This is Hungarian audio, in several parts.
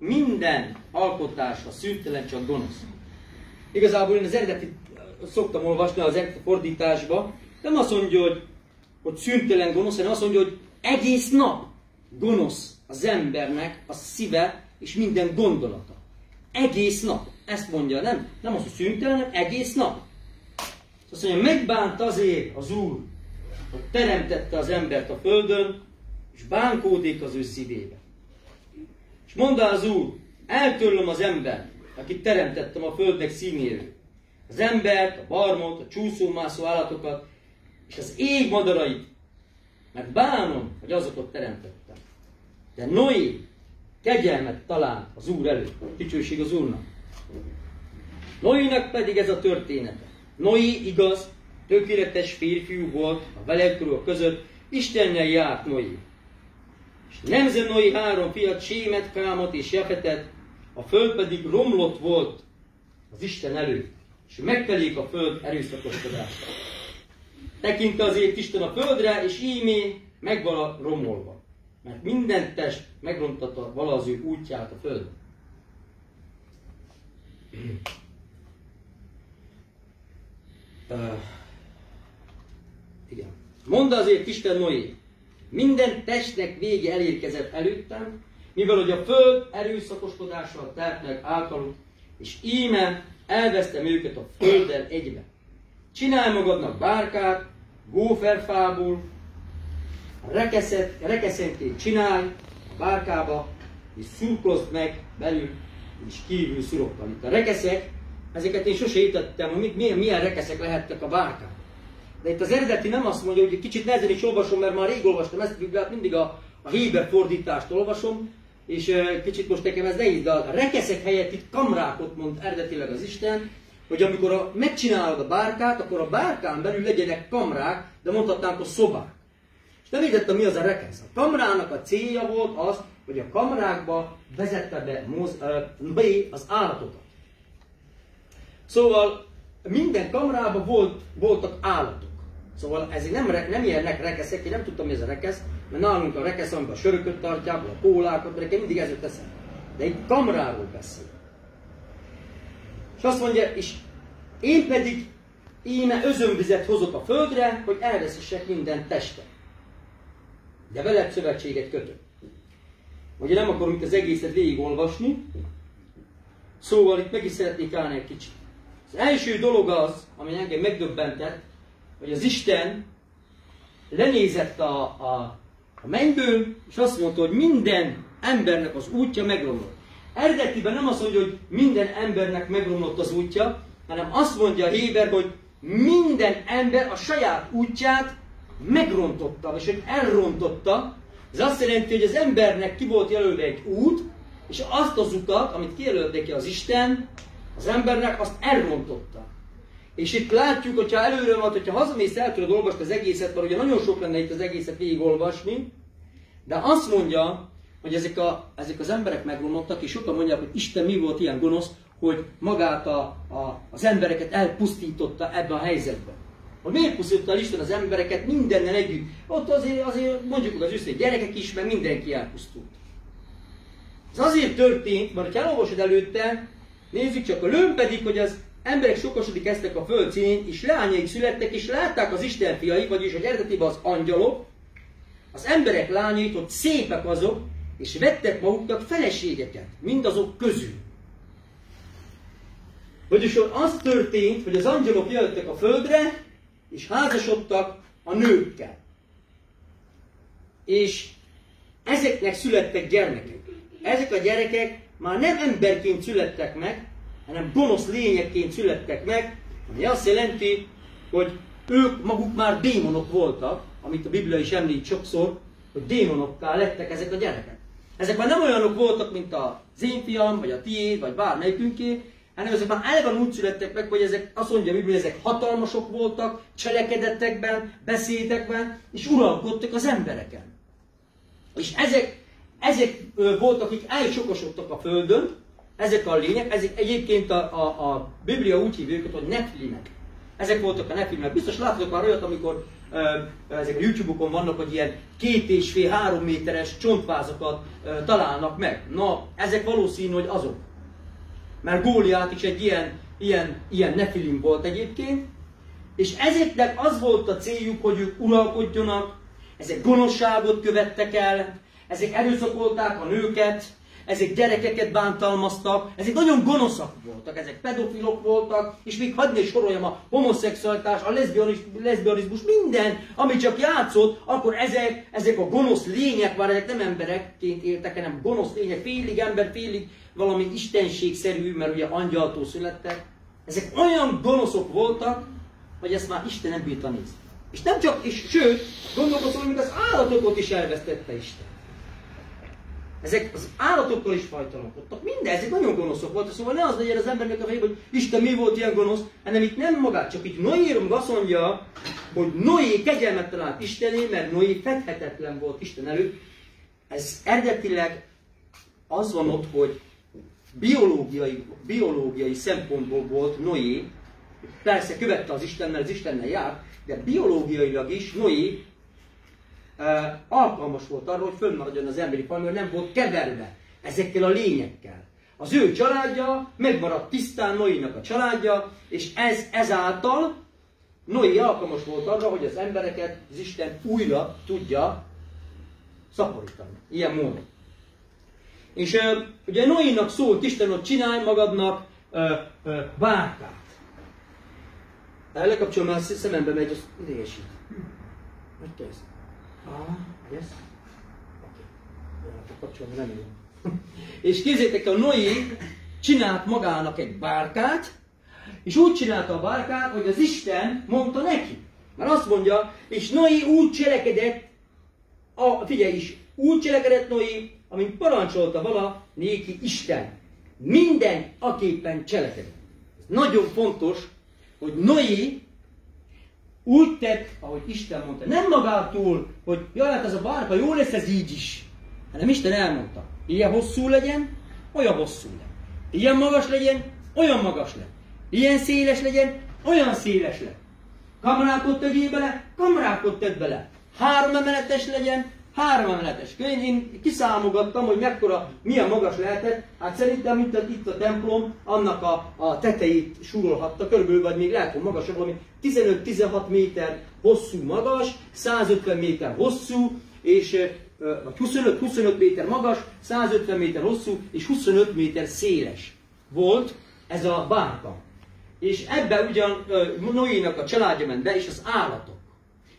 minden alkotása szűntelen, csak gonosz. Igazából én az eredetit szoktam olvasni az eredeti fordításba, nem azt mondja, hogy szűntelen gonosz, hanem azt mondja, hogy egész nap gonosz az embernek a szíve és minden gondolata. Egész nap. Ezt mondja, nem az, hogy szűntelen, hanem egész nap. Azt mondja, megbánt azért az Úr, hogy teremtette az embert a földön, és bánkódik az ő szívébe. És mondta az Úr, eltörlöm az embert, akit teremtettem a földnek színéről. Az embert, a barmot, a csúszómászó állatokat, és az ég madarait, mert bánom, hogy azokat teremtettem. De Noé kegyelmet talált az Úr előtt. Dicsőség az Úrnak. Noénak pedig ez a története. Noé igaz, tökéletes férfiú volt a velekrúak között, Istennel járt Noé. És nemzett Noé 3 fiat, Sémet, Kámot és Jafetet, a föld pedig romlott volt az Isten előtt, és megtelik a föld erőszakoskodásra. Tekinte azért Isten a földre, és ímé megvala romolva, mert minden test megrontatta vala az ő útját a földön. Igen. Mondd azért Isten Noé, minden testnek vége elérkezett előttem, mivel hogy a föld erőszakoskodással telt meg általuk, és íme elvesztem őket a földdel egybe. Csinálj magadnak bárkát, góferfából, rekeszentét csinálj a bárkába, és szurkolozd meg belül, és kívül szurokkal. Itt a rekeszek, ezeket én sose értettem, hogy milyen rekeszek lehettek a bárkán. De itt az eredeti nem azt mondja, hogy egy kicsit nehezen is olvasom, mert már rég olvastam ezt a Bibliát, mindig a héber fordítást olvasom, és kicsit most nekem ez nehéz, de a rekeszek helyett itt kamrákot mond eredetileg az Isten, hogy amikor megcsinálod a bárkát, akkor a bárkán belül legyenek kamrák, de mondhatnánk a szobák. És nem értettem, mi az a rekesz. A kamrának a célja volt az, hogy a kamrákba vezette be az állatokat. Szóval minden kamrában voltak állatok. Szóval ezek nem ilyenek rekeszek, én nem tudtam, mi ez a rekesz, mert nálunk a rekesz, amikor a sörököt tartják, a kólákat, mert nekem mindig ez jött eszembe. De itt kamráról beszél. És azt mondja, és én pedig íme özönvizet hozok a földre, hogy elveszítsek minden testet. De veled szövetséget kötök. Ugye nem akarom itt az egészet végigolvasni, szóval itt meg is szeretnék állni egy kicsit. Az első dolog az, ami engem megdöbbentett, hogy az Isten lenézett a mennyből, és azt mondta, hogy minden embernek az útja megromlott. Eredetiben nem azt mondja, hogy minden embernek megromlott az útja, hanem azt mondja a héber, hogy minden ember a saját útját megrontotta, és hogy elrontotta. Ez azt jelenti, hogy az embernek ki volt jelölve egy út, és azt az utat, amit kijelölt neki az Isten, az embernek azt elrontotta. És itt látjuk, hogyha előre van, hogyha hazamész, el tudod olvasni az egészet, mert ugye nagyon sok lenne itt az egészet végigolvasni, de azt mondja, hogy ezek az emberek megromlottak, és sokan mondják, hogy Isten mi volt ilyen gonosz, hogy magát az embereket elpusztította ebben a helyzetben. Hogy miért pusztította el Isten az embereket mindennel együtt? Ott azért mondjuk az őszintén, gyerekek is, mert mindenki elpusztult. Ez azért történt, mert ha elolvasod előtte, nézzük csak, a lőn pedig, hogy az emberek sokasodik eztek a föld színén, és leányaik születtek, és látták az Isten fiai, vagyis hogy eredetiben az angyalok, az emberek lányait, hogy szépek azok, és vettek maguknak feleségeket, mindazok közül. Vagyis az történt, hogy az angyalok jöttek a földre, és házasodtak a nőkkel. És ezeknek születtek gyermekek. Ezek a gyerekek már nem emberként születtek meg, hanem gonosz lényekként születtek meg, ami azt jelenti, hogy ők maguk már démonok voltak, amit a Biblia is említ sokszor, hogy démonokká lettek ezek a gyerekek. Ezek már nem olyanok voltak, mint az én fiam, vagy a tiéd, vagy bármelyikünké, hanem ezek már eleve úgy születtek meg, hogy ezek, azt mondja a Biblia, ezek hatalmasok voltak, cselekedettekben, beszédekben, és uralkodtak az embereken. És ezek voltak, akik elsokosodtak a földön, ezek a lények, ezek egyébként a Biblia úgy hívja őket, hogy neflimek. Ezek voltak a neflimek. Biztos láttatok már olyat, amikor ezek a YouTube-okon vannak, hogy ilyen 2,5-3 méteres csontvázakat találnak meg. Na, ezek valószínű, hogy azok. Mert Góliát is egy ilyen nefilim volt egyébként, és ezeknek az volt a céljuk, hogy ők uralkodjanak, ezek gonoszságot követtek el, ezek erőszakolták a nőket, ezek gyerekeket bántalmaztak, ezek nagyon gonoszak voltak, ezek pedofilok voltak, és még hadd ne soroljam a homoszexualitás, a leszbianizmus, minden, ami csak játszott, akkor ezek a gonosz lények, már ezek nem emberekként éltek, hanem gonosz lények, félig ember, félig valami istenségszerű, mert ugye angyaltól születtek. Ezek olyan gonoszok voltak, hogy ezt már Isten nem bírta nézni. És nem csak, és sőt, gondolkozom, hogy az állatokat is elvesztette Isten. Ezek az állatokkal is fajtalankodtak. Minden, ezek nagyon gonoszok voltak. Szóval ne az legyen az embernek a fejében, hogy Isten mi volt ilyen gonosz, hanem itt nem magát, csak itt Noéról azt mondja, hogy Noé kegyelmet talált Istené, mert Noé fedhetetlen volt Isten előtt. Ez eredetileg az van ott, hogy biológiai szempontból volt Noé, persze követte az Istennel, az Istennel járt, de biológiailag is Noé alkalmas volt arra, hogy fönnmaradjon az emberi faj, mert nem volt keverve ezekkel a lényekkel. Az ő családja megmaradt tisztán, Noénak a családja, és ezáltal Noé alkalmas volt arra, hogy az embereket az Isten újra tudja szaporítani. Ilyen módon. És ugye Noénak szólt Isten, hogy csinálj magadnak bárkát. Lekapcsolom, mert a szemembe megy, az idegesít. Hogy kezd? Yes? Oké. Kapcsolom, nem jó. És képzeljétek, a Noé csinált magának egy bárkát, és úgy csinálta a bárkát, hogy az Isten mondta neki. Mert azt mondja, és Noé úgy cselekedett, figyelj is, úgy cselekedett Noé, amint parancsolta vala néki Isten. Minden aképpen cselekedett. Ez nagyon fontos, hogy Noé úgy tett, ahogy Isten mondta. Nem magától, hogy jaj, hát ez a bárka jó lesz, ez így is. Hanem Isten elmondta. Ilyen hosszú legyen, olyan hosszú legyen. Ilyen magas legyen, olyan magas legyen. Ilyen széles legyen, olyan széles legyen. Kamrákot tegyél bele, kamrákot tedd bele. 3 emeletes legyen, 3 emeletes. Én kiszámogattam, hogy milyen magas lehetett. Hát szerintem itt a templom, annak a tetejét súrolhatta, körülbelül, vagy még lehet, hogy magasabb, valami 15-16 méter hosszú magas, 150 méter hosszú, és vagy 25 méter magas, 150 méter hosszú, és 25 méter széles volt ez a bárka. És ebben ugyan Noénak a családja ment be, és az állatok.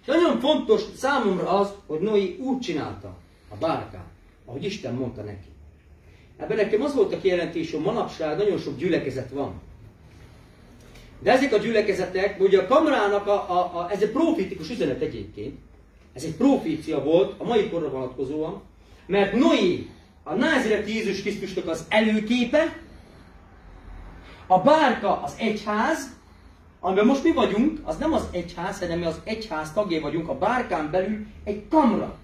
És nagyon fontos számomra az, hogy Noé úgy csinálta a bárkát, ahogy Isten mondta neki. Ebben nekem az volt a kijelentés, hogy manapság nagyon sok gyülekezet van. De ezek a gyülekezetek, ugye a Kamrának, ez egy profétikus üzenet egyébként, ez egy profécia volt a mai korra vonatkozóan, mert Noé a názireti Jézus Krisztusnak az előképe, a bárka az egyház, amiben most mi vagyunk, az nem az egyház, hanem mi az egyház tagjai vagyunk, a bárkán belül egy kamra.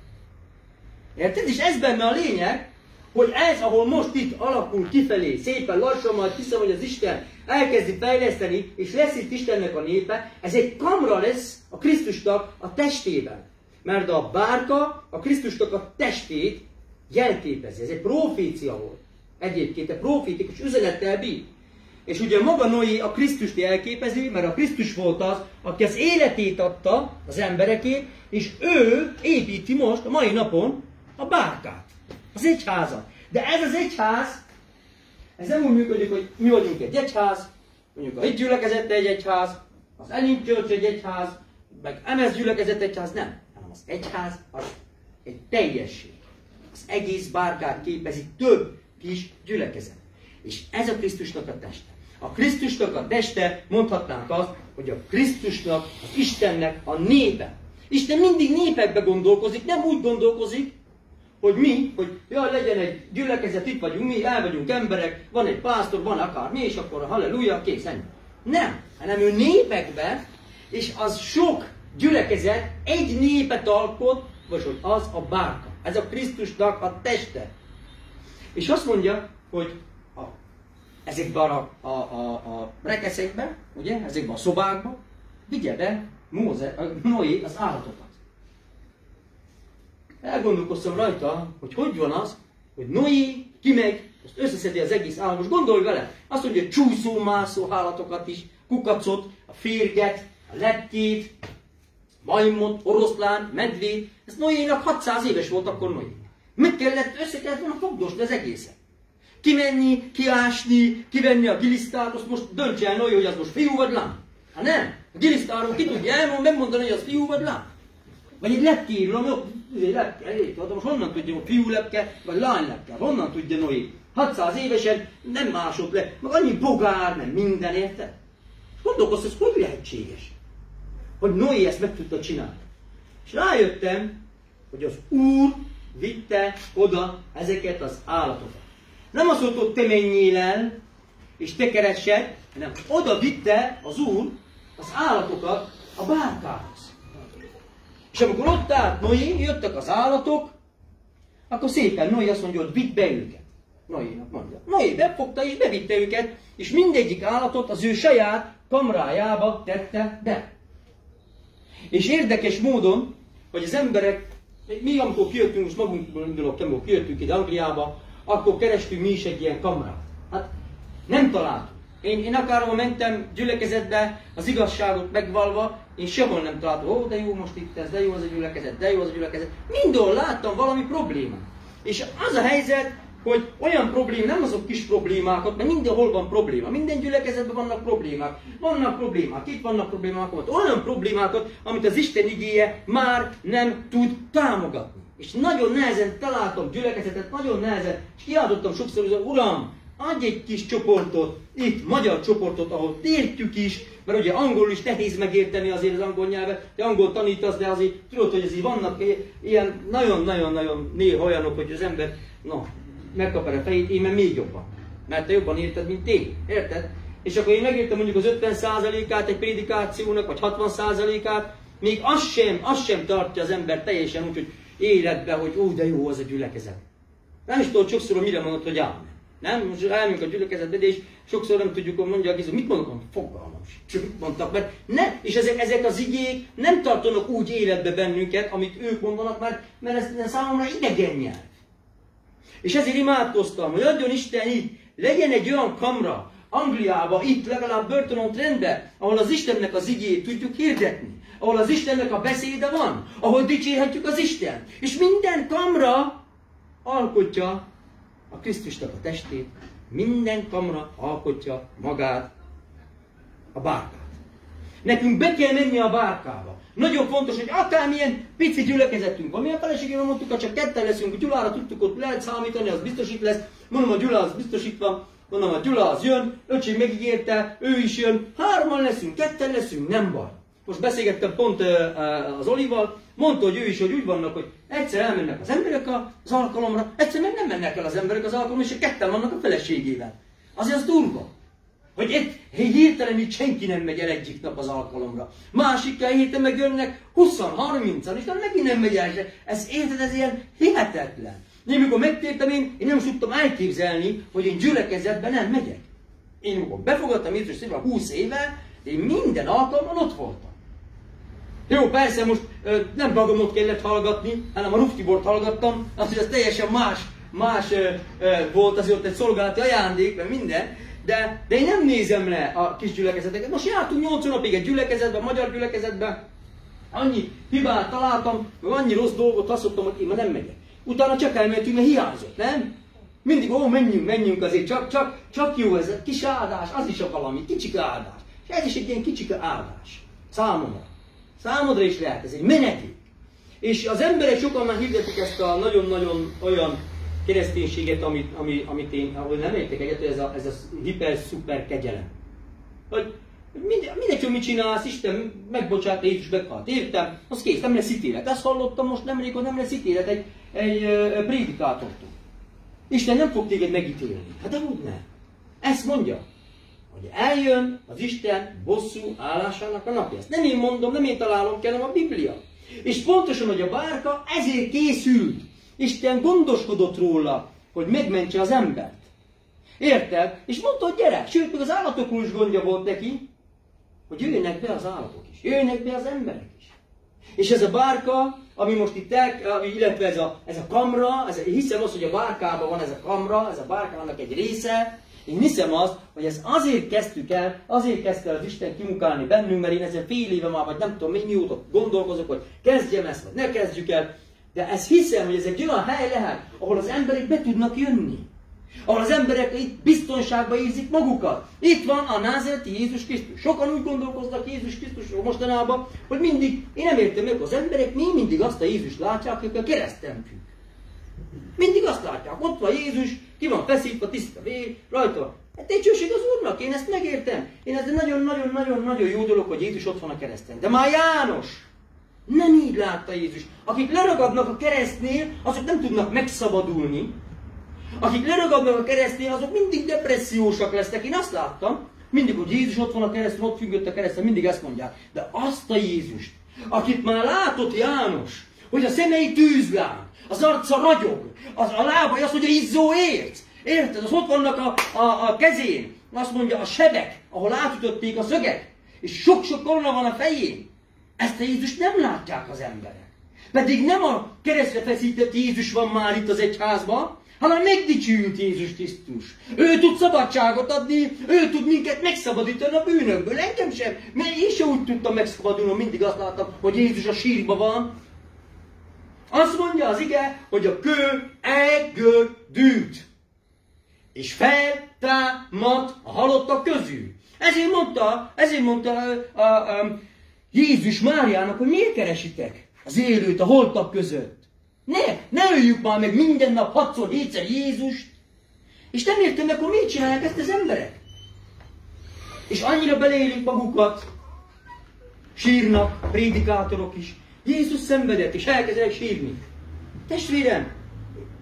Érted? És ez benne a lényeg, hogy ez, ahol most itt alakul kifelé, szépen lassan, majd hiszem, hogy az Isten elkezdi fejleszteni, és lesz itt Istennek a népe, ez egy kamra lesz a Krisztusnak a testében. Mert a bárka a Krisztusnak a testét jelképezi. Ez egy profécia volt. Egyébként egy profétikus üzenettel bír. És ugye maga Noé a Krisztust jelképezi, mert a Krisztus volt az, aki az életét adta az emberekért, és ő építi most a mai napon a bárkát, az egyházat. De ez az egyház, ez nem úgy működik, hogy mi vagyunk egy egyház, mondjuk a Hit gyülekezete egy egyház, az Elim Church egy egyház, meg MS gyülekezete egyház, nem. Hanem az egyház az egy teljesség. Az egész bárkát képezi több kis gyülekezet. És ez a Krisztusnak a teste. A Krisztusnak a teste, mondhatnánk azt, hogy a Krisztusnak, az Istennek a népe. Isten mindig népekbe gondolkozik, nem úgy gondolkozik, hogy mi, hogy jaj, legyen egy gyülekezet, itt vagyunk mi, el vagyunk emberek, van egy pásztor, van akár mi, és akkor halleluja, kész, ennyi. Nem, hanem ő népekbe, és az sok gyülekezet egy népet alkot, vagy hogy az a bárka. Ez a Krisztusnak a teste. És azt mondja, hogy ezekben a rekeszekben, ugye, ezekben a szobákban, vigye be Noé az állatokat. Elgondolkoztam rajta, hogy hogy van az, hogy Noé kimegy, most összeszedi az egész állat. Most gondolj vele, azt mondja, hogy csúszó-mászó állatokat is, kukacot, a férget, a lepkét, majmot, oroszlán, medvét. Ez Noénak 600 éves volt akkor Noé. Össze kellett volna fogdosni az egészet. Kimenni, kiásni, kivenni a gilisztát, azt most döntse el Noé, hogy az most fiú vagy lány. Hát nem. A gilisztáról ki tudja megmondani, hogy az fiú vagy lány. Vagy egy lepkéről, most honnan tudja, hogy fiú lepke, vagy lány lepke? Honnan tudja Noé? 600 évesen nem másod le, meg annyi bogár, meg minden, érted? Gondolkozz, ez hogy lehetséges? Hogy Noé ezt meg tudta csinálni. És rájöttem, hogy az Úr vitte oda ezeket az állatokat. Nem azt mondta, hogy te menjél el, és te keresed, hanem oda vitte az Úr az állatokat a bárkához. És amikor ott állt Noé, jöttek az állatok, akkor szépen Noé azt mondja, hogy vidd be őket. Noénak mondja. Noé befogta és bevitte őket, és mindegyik állatot az ő saját kamrájába tette be. És érdekes módon, hogy az emberek, mi amikor kijöttünk, most magunkból indulok, amikor kijöttünk ide Angliába, akkor kerestünk mi is egy ilyen kamrát. Hát nem találtuk. Én akárhol mentem gyülekezetbe, az igazságot megvalva, én sehol nem találtam, ó, de jó most itt ez, de jó az a gyülekezet, de jó az a gyülekezet. Mindenhol láttam valami problémát. És az a helyzet, hogy olyan problémák, nem azok kis problémákat, mert mindenhol van probléma. Minden gyülekezetben vannak problémák. Vannak problémák, itt vannak problémák, olyan problémákat, amit az Isten igéje már nem tud támogatni. És nagyon nehezen találtam gyülekezetet, nagyon nehezen, és kiáltottam sokszor, hogy Uram, adj egy kis csoportot, itt magyar csoportot, ahol értjük is, mert ugye angolul is nehéz megérteni azért az angol nyelvet, te angol tanítasz, de azért tudod, hogy azért vannak ilyen nagyon-nagyon-nagyon néha olyanok, hogy az ember, megkap a fejét, én meg még jobban. Mert te jobban érted, mint én. Érted? És akkor én megértem mondjuk az 50%-át egy prédikációnak, vagy 60%-át, még az sem tartja az ember teljesen úgy, hogy életbe, hogy de jó az a gyülekezet. Nem is tudod sokszor, hogy mire mondod, hogy ámen. Nem? Most elmegyünk a gyülekezetbe, de és sokszor nem tudjuk, hogy mondja a Gizu, mit mondok? Fogalmam sem. Mit mondtak, mert nem. És ezek az igék nem tartanak úgy életbe bennünket, amit ők mondanak, mert ez számomra idegen nyelv. És ezért imádkoztam, hogy adjon Isten itt, legyen egy olyan kamra, Angliában, itt legalább Burton-on-Trentben, ahol az Istennek az igéjét tudjuk hirdetni, ahol az Istennek a beszéde van, ahol dicsérhetjük az Isten. És minden kamra alkotja a Krisztusnak a testét, minden kamra alkotja magát, a bárkát. Nekünk be kell menni a bárkába. Nagyon fontos, hogy akármilyen pici gyülekezetünk van. Mi a feleségével mondtuk, ha csak ketten leszünk, Gyulára tudtuk, ott lehet számítani, az biztosít lesz. Mondom, a Gyula az biztosítva, mondom, a Gyula az jön, öcsém megígérte, ő is jön. 3-an leszünk, 2-en leszünk, nem baj. Most beszélgettem pont az Olival, mondta, hogy ő is, hogy úgy vannak, hogy egyszer elmennek az emberek az alkalomra, egyszer meg nem mennek el az emberek az alkalomra, és 2-en vannak a feleségével. Azért az durva. Hogy hirtelen itt senki nem megy el egyik nap az alkalomra. Másik héten meg jönnek 20-30-an, és megint nem megy el. Ez érted, ez ilyen hihetetlen. Én mikor megtértem, én nem is tudtam elképzelni, hogy én gyülekezetben nem megyek. Én mikor befogadtam Jézus Szívvel 20 éve, én minden alkalommal ott voltam. Jó, persze most nem magamot kellett hallgatni, hanem a Ruftibort hallgattam, azt, hogy ez teljesen más volt, azért ott egy szolgálati ajándék, meg minden. De én nem nézem le a kis gyülekezeteket. Most jártunk 8 napig egy gyülekezetben, magyar gyülekezetben. Annyi hibát találtam, meg annyi rossz dolgot azt mondtam, hogy én már nem megyek. Utána csak elmentünk, mert hiányzott, nem? Mindig, menjünk azért, csak jó ez a kis áldás, az is a valami, kicsike áldás. És ez is egy ilyen kicsike áldás. Számomra. Számodra is lehet, ez egy menedék. És az emberek sokan már hirdetik ezt a nagyon-nagyon olyan kereszténységet, amit én, ahol nem értek egyet, hogy ez a hiper-szuper kegyelem. Hogy mindegy, hogy mit csinálsz, Isten megbocsát, Jézus meghalt. Értem, az kész, nem lesz ítélet. Azt hallottam most nemrég, hogy nem lesz ítélet egy prédikátortól. Isten nem fog téged megítélni. Hát de úgy nem. Ezt mondja, hogy eljön az Isten bosszú állásának a napja. Ezt nem én mondom, nem én találom ki, hanem a Biblia. És pontosan, hogy a bárka ezért készült. Isten gondoskodott róla, hogy megmentse az embert. Érted? És mondta, hogy gyere, sőt, még az állatokról is gondja volt neki. hogy jöjjenek be az állatok is, jöjjenek be az emberek is. És ez a bárka, ami most itt, illetve ez a kamra, én hiszem azt, hogy a bárkában van ez a kamra, ez a bárkának egy része. Én hiszem azt, hogy ezt azért kezdtük el, azért kezdte az Isten kimunkálni bennünk, mert én ezen fél éve már, vagy nem tudom mióta gondolkozok, hogy kezdjem ezt, vagy ne kezdjük el. De ezt hiszem, hogy ez egy olyan hely lehet, ahol az emberek be tudnak jönni. Ahol az emberek itt biztonságban érzik magukat. Itt van a názáreti Jézus Krisztus. Sokan úgy gondolkoznak Jézus Krisztusról mostanában, hogy mindig, én nem értem meg, az emberek mindig azt a Jézust látják, aki a kereszten függ. Mindig azt látják, ott van Jézus, ki van feszítve, tiszta vér, rajta. Hát dicsőség az Úrnak, én ezt megértem. Én ez nagyon-nagyon jó dolog, hogy Jézus ott van a kereszten. De már János nem így látta Jézus. Akik leragadnak a keresztnél, azok nem tudnak megszabadulni. Akik leragadnak a keresztnél, azok mindig depressziósak lesznek. Én azt láttam, mindig, hogy Jézus ott van a kereszten, ott függött a kereszten, mindig ezt mondják. De azt a Jézust, akit már látott János, hogy a szemei tűzláng, az arca ragyog, a lábai azt mondja, izzó érc. Érted? Az ott vannak a kezén, azt mondja, a sebek, ahol átütötték a szöget, és sok-sok korona van a fején. Ezt a Jézust nem látják az emberek. Pedig nem a keresztre feszített Jézus van már itt az egyházban, hanem megdicsült Jézus Krisztus. Ő tud szabadságot adni, ő tud minket megszabadítani a bűnökből. Engem sem, mert én sem úgy tudtam megszabadulni, mindig azt láttam, hogy Jézus a sírba van. Azt mondja az ige, hogy a kő elgördült, és feltámadt a halottak közül. Ezért mondta Jézus Máriának, hogy miért keresitek az élőt a holtak között. Ne öljük már meg minden nap 6-szor, 7-szer Jézust. És nem értem, akkor miért csinálják ezt az emberek? És annyira beleélik magukat, sírnak prédikátorok is. Jézus szenvedett, és elkezdenek sírni. Testvérem,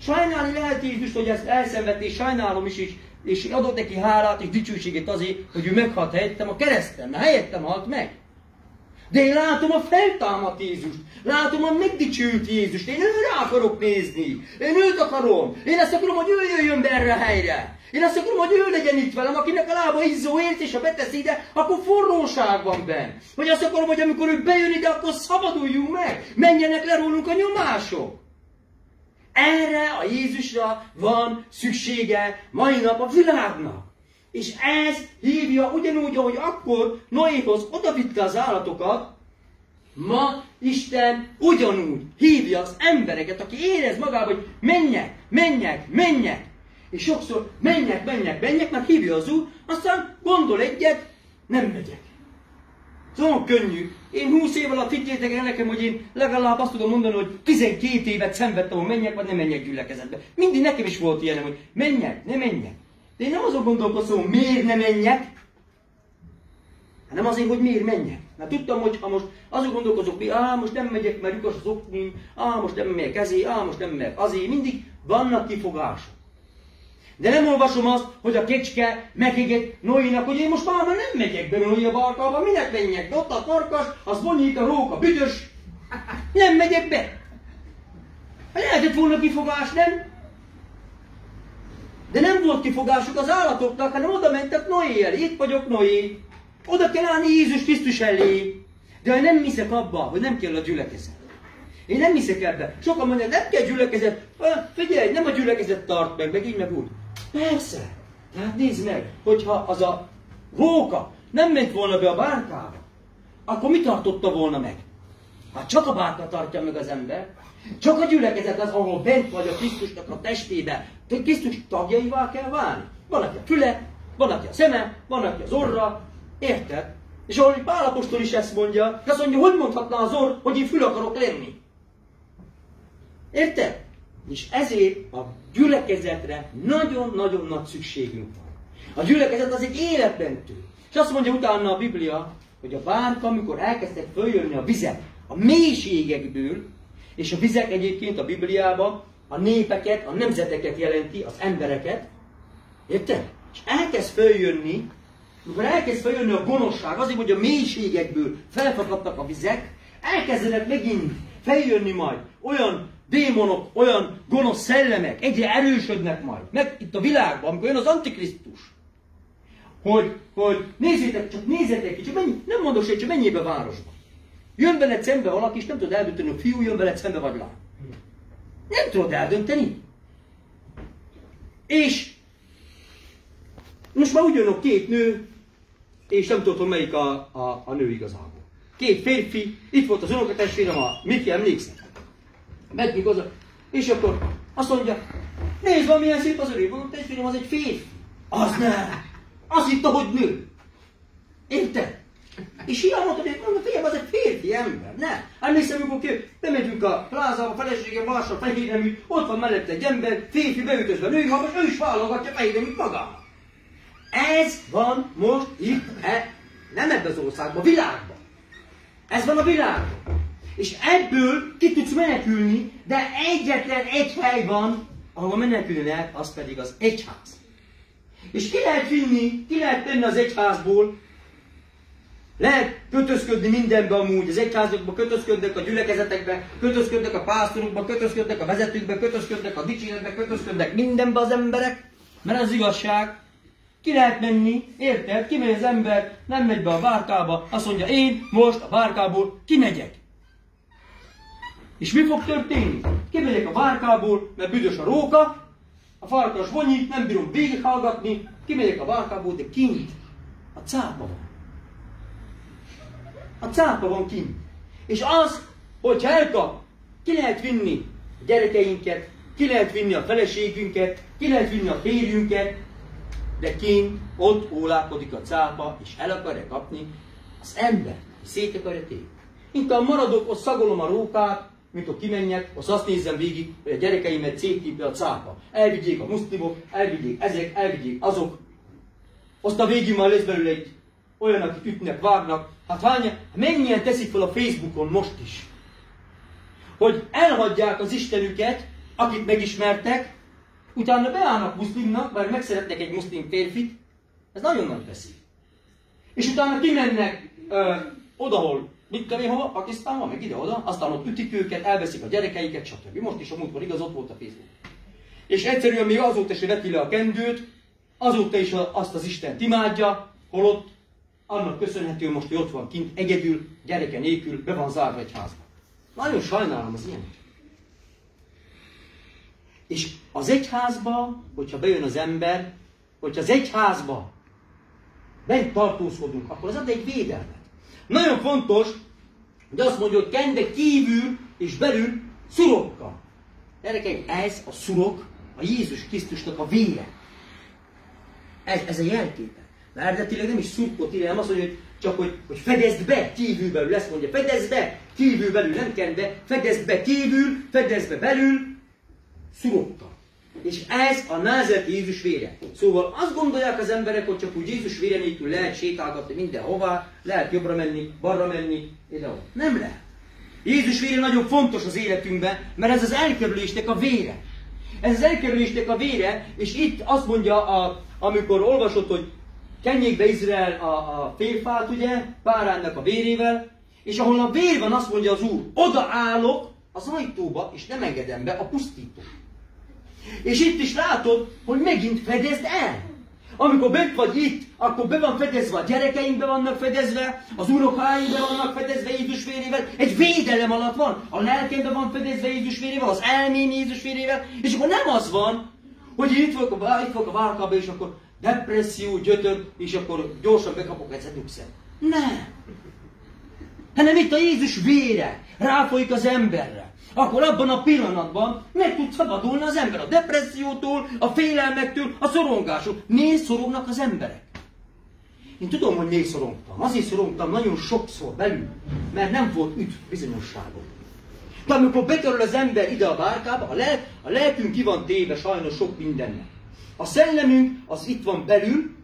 sajnálni lehet Jézust, hogy ezt elszenvedt, és sajnálom is, és adott neki hálát és dicsőséget azért, hogy ő meghalt helyettem a kereszten, mert helyettem halt meg. De én látom a feltámadt Jézust, látom a megdicsült Jézust, én őre akarok nézni, én őt akarom, én ezt akarom, hogy ő jöjjön be erre a helyre. Én azt akarom, hogy ő legyen itt velem, akinek a lába izzó ért, és ha betesz ide, akkor forróság van benne. Vagy azt akarom, hogy amikor ő bejön ide, akkor szabaduljunk meg, menjenek le rólunk a nyomások. Erre a Jézusra van szüksége mai nap a világnak. És ez hívja ugyanúgy, ahogy akkor Noéhoz odavitte az állatokat, ma Isten ugyanúgy hívja az embereket, aki érez magában, hogy menjek. És sokszor menjek, mert hívja az Úr, aztán gondol egyet, nem megyek. Szóval könnyű. Én 20 év alatt higgyétek el nekem, hogy én legalább azt tudom mondani, hogy 12 évet szenvedtem, hogy menjek, vagy nem menjek gyülekezetbe. Mindig nekem is volt ilyen, hogy menjek, ne menjek. De én nem azon gondolkozom, hogy miért ne menjek, hanem azért, hogy miért menjek. Mert tudtam, hogy ha most azon gondolkozok, hogy most nem megyek, mert lyukas az oknim, most nem megyek ezért, most nem megyek azért, mindig vannak kifogások. De nem olvasom azt, hogy a kecske megégett Noénak, hogy én most már nem megyek be Noé a barkába, minek menjek? De ott a farkas, az bonyít, a róka büdös, nem megyek be. Lehetett volna kifogás, nem? De nem volt kifogásuk az állatoknak, hanem oda mentek Noé elé. Itt vagyok, Noé. Oda kell állni Jézus Krisztus elé. De én nem hiszek abba, hogy nem kell a gyülekezet. Én nem hiszek ebbe. Sokan mondják, nem kell gyülekezet. Figyelj, nem a gyülekezet tart meg így meg úgy. Persze. Tehát nézd meg, hogyha az a róka nem ment volna be a bárkába, akkor mi tartotta volna meg? Hát csak a bárka tartja meg az ember. Csak a gyülekezet az, ahol bent vagy a Krisztusnak a testébe. Krisztus tagjaivá kell válni. Van, aki a füle, van, aki a szeme, van, aki az orra. Érted? És ahol Pál apostol is ezt mondja, azt mondja, hogy mondhatná az orr, hogy én fül akarok lenni. Érted? És ezért a gyülekezetre nagyon-nagyon nagy szükségünk van. A gyülekezet az egy életmentő. És azt mondja utána a Biblia, hogy a bárka, amikor elkezdtek följönni a vizek a mélységekből, és a vizek egyébként a Bibliában a népeket, a nemzeteket jelenti, az embereket. Érted? És elkezd följönni, amikor elkezd följönni a gonoszság, azért, hogy a mélységekből felfakadtak a vizek, elkezdenek megint feljönni majd olyan démonok, olyan gonosz szellemek, egyre erősödnek majd. Meg itt a világban, amikor jön az Antikrisztus, hogy nézzétek ki, csak mennyi, nem mondok se, csak menjél be városba. Jön veled szembe valaki, és nem tudod eldönteni, hogy fiú jön veled szembe vagy lány. Nem tudod eldönteni. És most már úgy jönnek két nő, és nem tudod, hogy melyik a nő igazából. Két férfi, itt volt az unokatestvérem, a Miki, emlékszik? Megy még az, és akkor azt mondja, nézd, van milyen szép az öreg unokatestvérem, az egy férfi. Az nem. Azt hitta, hogy nő. Érted? És ilyen mondta, hogy figyelj, az egy férfi ember, ne? Emlékszem, amikor bemegyünk a plázába, a feleségem Varsa fehérnemű, ott van mellette egy ember, férfi beütözve női magas, ő is válogatja fehérneműt magának. Ez van most itt, nem ebben az országban, a világban. Ez van a világban. És ebből ki tudsz menekülni, de egyetlen egy hely van, ahol menekülni lehet, az pedig az egyház. És ki lehet tenni az egyházból, lehet kötözködni mindenbe amúgy, az egyházakba kötözködnek, a gyülekezetekbe, kötözködnek a pásztorokba, kötözködnek a vezetőkbe, kötözködnek a dicséretbe, kötözködnek mindenbe az emberek, mert az igazság. Ki lehet menni, érted? Kimegy az ember, nem megy be a bárkába, azt mondja, én most a bárkából kimegyek. És mi fog történni? Kimegyek a bárkából, mert büdös a róka, a farkas vonyít, nem bírom végighallgatni, kimegyek a bárkából, de kint a cápa van. A cápa van kint. És az, hogyha elkap, ki lehet vinni a gyerekeinket, ki lehet vinni a feleségünket, ki lehet vinni a férjünket, de kint ott ólálkodik a cápa, és el akarja kapni az embert, és szét akarja tépni. Inkább maradok, ott szagolom a rókát, mint hogy kimenjek, azt nézzem végig, hogy a gyerekeimet széttípje a cápa. Elvigyék a muszlimok, elvigyék ezek, elvigyék azok. Azt a végig már lesz belőle egy olyan, akik ütnek, vágnak. Hát mennyien teszik fel a Facebookon most is, hogy elhagyják az Istenüket, akit megismertek, utána beállnak muszlimnak, bár megszeretnek egy muszlim férfit, ez nagyon nagy veszély. És utána kimennek odahol, mit tudom én hova, Pakisztánba, meg ide-oda, aztán ott ütik őket, elveszik a gyerekeiket, stb. Most is a múltkor igaz, ott volt a Facebook. És egyszerűen még azóta se veti le a kendőt, azóta is azt az Istent imádja, holott annak köszönhető most, hogy ott van kint, egyedül, gyereke nélkül, be van zárva egy házba. Nagyon sajnálom az ilyen. És az egyházba, hogyha bejön az ember, hogyha az egyházba bent tartózkodunk, akkor az ad egy védelmet. Nagyon fontos, de azt mondja, hogy kende kívül és belül szurokkal. Gyerekeim, ez a szurok a Jézus Krisztusnak a vére. Ez a jelképe. De eredetileg nem is szurkot írja, nem azt mondja, hogy csak hogy fedezd be kívül-belül. Ezt mondja, fedezd be kívül-belül, nem kende, fedezd be kívül, fedezd be belül, szurokkal. És ez a názereti Jézus vére. Szóval azt gondolják az emberek, hogy csak úgy Jézus vére nélkül lehet sétálgatni mindenhová, lehet jobbra menni, balra menni, ide-oda. Nem lehet. Jézus vére nagyon fontos az életünkben, mert ez az elkerülésnek a vére. Ez az elkerülésnek a vére, és itt azt mondja, amikor olvasott, hogy kenjék be Izrael a félfát, ugye, Páránnak a vérével, és ahol a vér van, azt mondja az Úr, odaállok az ajtóba, és nem engedem be a pusztító. És itt is látod, hogy megint fedezd el. Amikor bent vagy itt, akkor be van fedezve, a gyerekeink be vannak fedezve, az unokáink be vannak fedezve Jézus vérével, egy védelem alatt van, a lelkembe van fedezve Jézus vérével, az elmém Jézus vérével, és akkor nem az van, hogy itt vagyok a várkába, és akkor depresszió, gyötör, és akkor gyorsan bekapok egy szedükszet. Nem. Hanem itt a Jézus vére ráfolyik az emberre. Akkor abban a pillanatban meg tud szabadulni az ember a depressziótól, a félelmektől, a szorongástól. Miért szorongnak az emberek? Én tudom, hogy miért szorongtam. Azért szorongtam nagyon sokszor belül, mert nem volt bizonyosságom. De amikor bekerül az ember ide a bárkába, a lelkünk ki van téve sajnos sok mindennek. A szellemünk az itt van belül,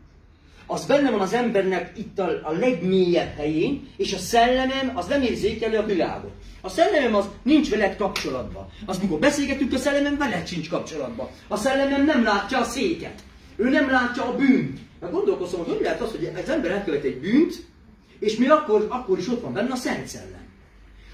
az benne van az embernek itt a legmélyebb helyén, és a szellemem az nem érzékeli a világot. A szellemem az nincs veled kapcsolatban. Az mikor beszélgetünk, a szellemem veled sincs kapcsolatban. A szellemem nem látja a széket. Ő nem látja a bűnt. Mert gondolkozom, hogy lehet az, hogy az ember elkövet egy bűnt, és mi akkor is ott van benne a Szent Szellem.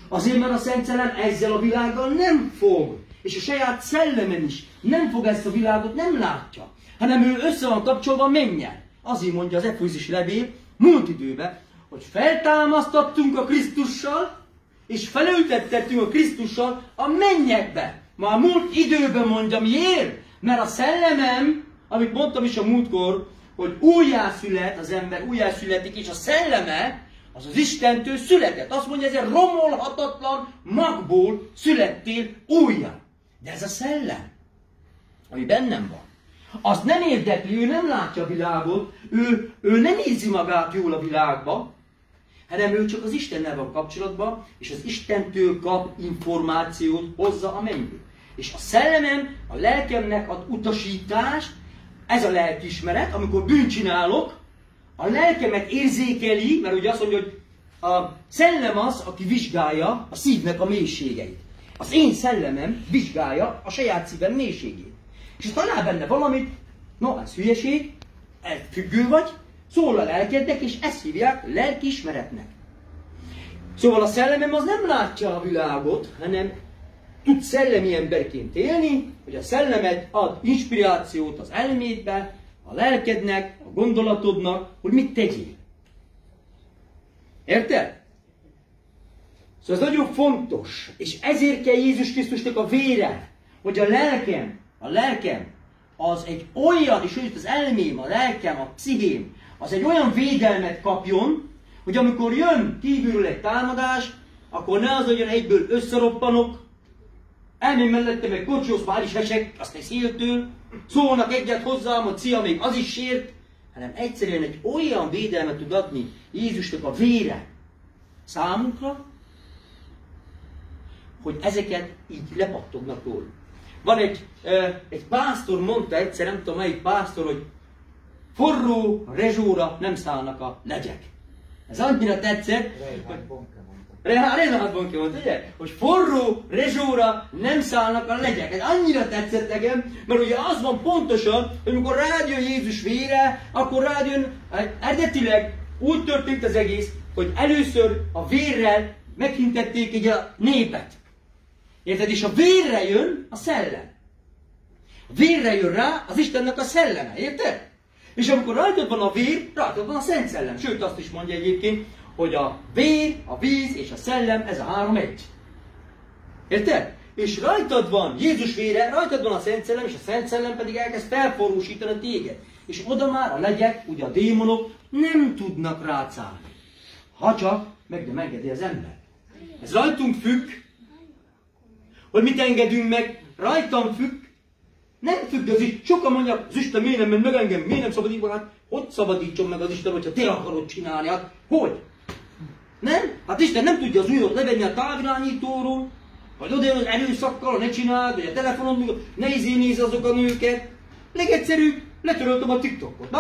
Azért, mert a Szent Szellem ezzel a világgal nem fog. És a saját szellemen is nem fog ezt a világot, nem látja. Hanem ő össze van kapcsolva a mennyel. Azért mondja az Efézusi levél múlt időben, hogy feltámasztattunk a Krisztussal, és felültettettünk a Krisztussal a mennyekbe. Ma a múlt időben mondja, miért? Mert a szellemem, amit mondtam is a múltkor, hogy újjászület, az ember újjászületik, és a szelleme, az az Istentől született. Azt mondja, ez egy romolhatatlan magból születtél újjá. De ez a szellem, ami bennem van, azt nem érdekli, ő nem látja a világot, ő nem érzi magát jól a világba, hanem ő csak az Istennel van kapcsolatban, és az Istentől kap információt, hozza a mennyből. És a szellemem, a lelkemnek ad utasítást, ez a lelkiismeret, amikor bűnt csinálok, a lelkemet érzékeli, mert ugye azt mondja, hogy a szellem az, aki vizsgálja a szívnek a mélységeit. Az én szellemem vizsgálja a saját szívem mélységét. És talál benne valamit, no, ez hülyeség, függő vagy, szól a lelkednek, és ezt hívják lelkiismeretnek. Szóval a szellemem az nem látja a világot, hanem tud szellemi emberként élni, hogy a szellemed ad inspirációt az elmédbe, a lelkednek, a gondolatodnak, hogy mit tegyél. Érted? Szóval ez nagyon fontos, és ezért kell Jézus Krisztusnak a vére, hogy a lelkem az egy olyan, és úgy az elmém, a lelkem, a pszichém, az egy olyan védelmet kapjon, hogy amikor jön kívülről egy támadás, akkor ne az, hogy egyből összeroppanok, elmém mellettem egy kocsihoz, már is esek, azt egy széltől, szólnak egyet hozzám, hogy szia, még az is sért, hanem egyszerűen egy olyan védelmet tud adni Jézusnak a vére számunkra, hogy ezeket így lepattognak róla. Van egy pásztor mondta egyszer, nem tudom melyik pásztor, hogy forró rezsóra nem szállnak a legyek. Ez annyira tetszett, Reinhard Bonke mondta, ugye? Hogy forró rezsóra nem szállnak a legyek. Ez annyira tetszett nekem, mert ugye az van pontosan, hogy amikor rájön Jézus vére, akkor rájön, eredetileg úgy történt az egész, hogy először a vérrel meghintették így a népet. Érted? És a vérre jön a szellem. A vérre jön rá az Istennek a szelleme. Érted? És amikor rajtad van a vér, rajtad van a Szent Szellem. Sőt, azt is mondja egyébként, hogy a vér, a víz és a szellem, ez a három egy. Érted? És rajtad van Jézus vére, rajtad van a Szent Szellem, és a Szent Szellem pedig elkezd felforrósítani téged. És oda már a legyek, ugye a démonok nem tudnak rácálni. Ha csak meg nem engedi az ember. Ez rajtunk függ, hogy mit engedünk meg, rajtam függ, nem függ az Isten. Sokan mondják, az Isten miért nem ment meg engem, miért nem szabadít meg? Hát hogy szabadítson meg az Isten, hogyha te akarod csinálni? Hát hogy? Nem? Hát Isten nem tudja az ujjat levenni a távirányítóról, vagy odajön az erőszakkal, ne csináld, vagy a telefonon, ne nézz azok a nőket. Legegyszerűbb, letöröltem a TikTokot.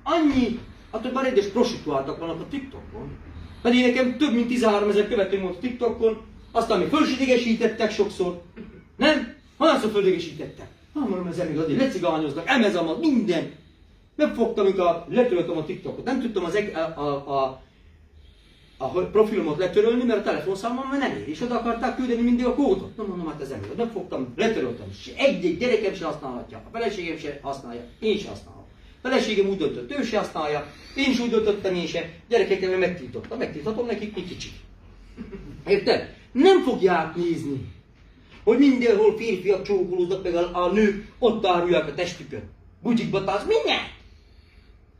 Annyi, attól már egyes prostituáltak vannak a TikTokon. Pedig nekem több mint 13 000 követőm volt a TikTokon, aztán még fölsidegesítettek sokszor. Nem? Hányszor fölsidegesítettek? Mondom, ezzel még azért lecigányoznak, emezamaz, minden. Megfogtam, amikor letöröltem a TikTokot. Nem tudtam a profilomat letörölni, mert a telefonszámom már nem ér. És oda akarták küldeni mindig a kódot. Nem mondom, hát ez ember. Megfogtam, letöröltem. Egy gyerekem se használhatja, a feleségem se használja, én se használom. A feleségem úgy döntött, ő se használja, én is úgy döntöttem, én se. Gyerekekkel megtiltottam. Megtilthatom nekik, mi kicsik. Érted? Nem fogják nézni, hogy mindenhol férfiak csókolóznak, meg a nők ott árulják a testüket. Bugyikba tász, mindjárt!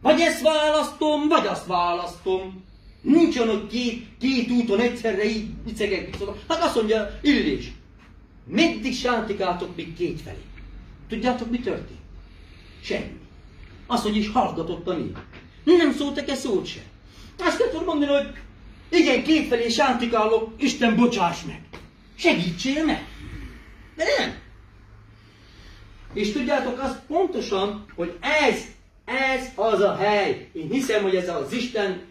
Vagy ezt választom, vagy azt választom. Nincs olyan, hogy két úton egyszerre így vicegek. Hát azt mondja Illés, meddig sántikáltok még kétfelé? Tudjátok, mi történt? Semmi. Azt mondja, és hallgatott a nép. Nem szóltak-e szót sem. Azt kell tudom mondani, hogy igen, kétfelé sántikálok, Isten bocsáss meg. Segítsél meg. De nem. És tudjátok azt pontosan, hogy ez az a hely. Én hiszem, hogy ez az Isten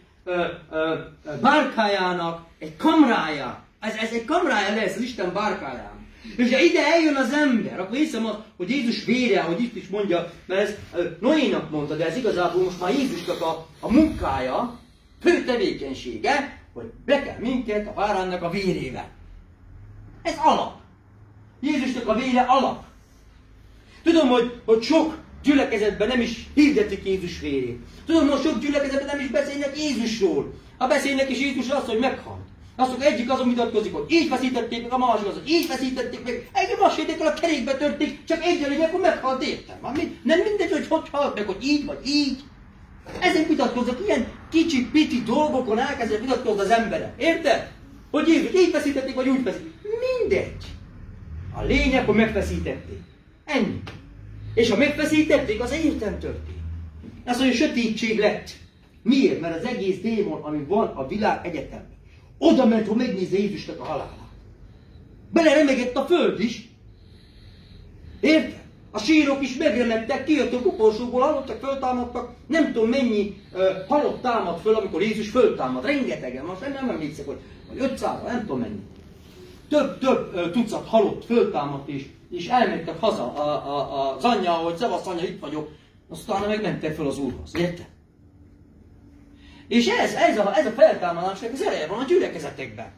bárkájának egy kamrája. Ez egy kamrája lesz az Isten bárkájának. És ha ide eljön az ember, akkor hiszem azt, hogy Jézus vére, ahogy itt is mondja, mert ez Noénak mondta, de ez igazából most már Jézusnak a munkája, fő tevékenysége, hogy bekel minket a báránynak a vérével. Ez alap. Jézusnak a vére alap. Tudom, hogy sok gyülekezetben nem is hirdetik Jézus vérét. Tudom, hogy sok gyülekezetben nem is beszélnek Jézusról. Ha beszélnek is Jézusról, azt, hogy meghalt. Azok egyik azon vitatkozik, hogy így feszítették meg, a másik az, hogy így feszítették meg. Engem azt séték, a kerékbe törték, csak egy lényeg, akkor meghalt, értem. Nem mindegy, hogy halt meg, hogy így vagy így. Ezek vitatkoznak, ilyen kicsi-pici dolgokon elkezdett vitatkozni az emberek. Érted? Hogy Jézus így feszítették, vagy úgy feszítették. Mindegy. A lényeg, hogy megfeszítették. Ennyi. És ha megfeszítették, az értem történt. Azt mondja, hogy sötétség lett. Miért? Mert az egész démon, ami van a világ egyetemben, oda ment, hogy megnézze Jézusnak a halálát. Beleremegett a föld is. Érted? A sírok is megremegtek, kijött a koporsóból, halottak, föltámadtak. Nem tudom mennyi halott támad föl, amikor Jézus föltámad. Rengetegen. Most nem emlékszek, hogy 500, nem tudom mennyi. Több tucat halott föltámadt, és elmentek haza az anyja, hogy szevasz anya, itt vagyok. Aztán megmentek föl az Úrhoz. Érted? És ez a feltámadásnak az ereje van a gyülekezetekben.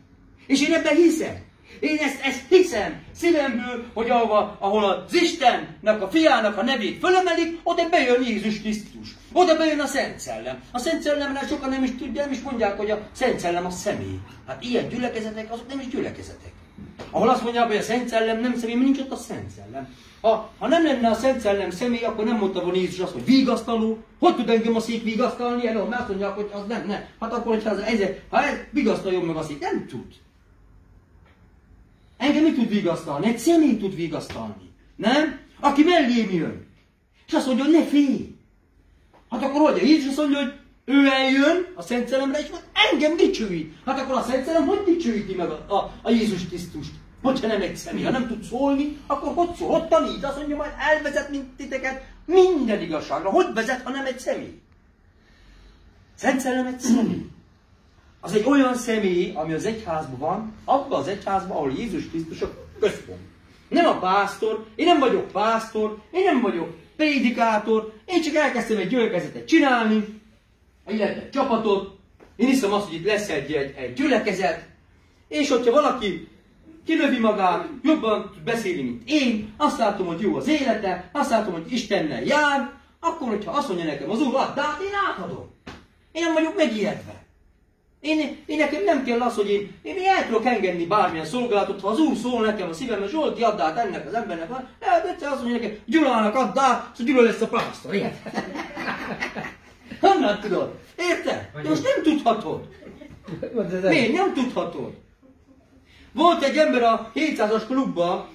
És én ebben hiszem. Én ezt hiszem szívemből, hogy ahol az Istennek, a fiának a nevét fölemelik, oda bejön Jézus Krisztus. Oda bejön a Szent Szellem. A Szent Szellemre sokan nem is tudják, nem is mondják, hogy a Szent Szellem a személy. Hát ilyen gyülekezetek, azok nem is gyülekezetek. Ahol azt mondják, hogy a Szent Szellem nem személy, nincs ott a Szent Szellem. Ha nem lenne a Szent Szellem személy, akkor nem mondta volna Jézus azt, hogy vigasztaló. Hogy tud engem a szék vigasztalni? Mert azt mondják, hogy az nem. Hát akkor, hogyha ez vigasztaljon meg a szék, nem tud. Engem mi tud vigasztalni? Egy személy tud vigasztalni. Nem? Aki mellém jön. És azt mondja, hogy ne félj. Hát akkor hogy? Jézus azt mondja, hogy ő eljön a Szent Szellemre, és engem dicsőít. Hát akkor a Szent Szellem hogy dicsőíti meg a Jézus Krisztust? Hogyha nem egy személy, ha nem tud szólni, akkor hogy szól? Hogy tanít? Azt mondja, majd elvezet titeket minden igazságra. Hogy vezet, ha nem egy személy? Szent Szellem egy személy. Az egy olyan személy, ami az egyházban van, abban az egyházban, ahol Jézus Krisztus a központ. Nem a pásztor, én nem vagyok pásztor, én nem vagyok prédikátor, én csak elkezdtem egy gyülekezetet csinálni, illetve egy csapatot, én hiszem azt, hogy itt lesz egy gyülekezet, és hogyha valaki kinövi magát, jobban tud beszélni, mint én, azt látom, hogy jó az élete, azt látom, hogy Istennel jár, akkor, hogyha azt mondja nekem az Úr, add át, én átadom. Én nem vagyok megijedve. Én nekem nem kell az, hogy én el tudok engedni bármilyen szolgálatot, ha az Úr szól nekem a szívembe, Zsolti, add át ennek az embernek, lehet egyszer azt mondja nekem, Gyulának add át, szóval Gyula lesz a pásztor, érted? Honnan tudod? Érted? De most nem tudhatod. Miért? Nem tudhatod. Volt egy ember a 700-as klubban,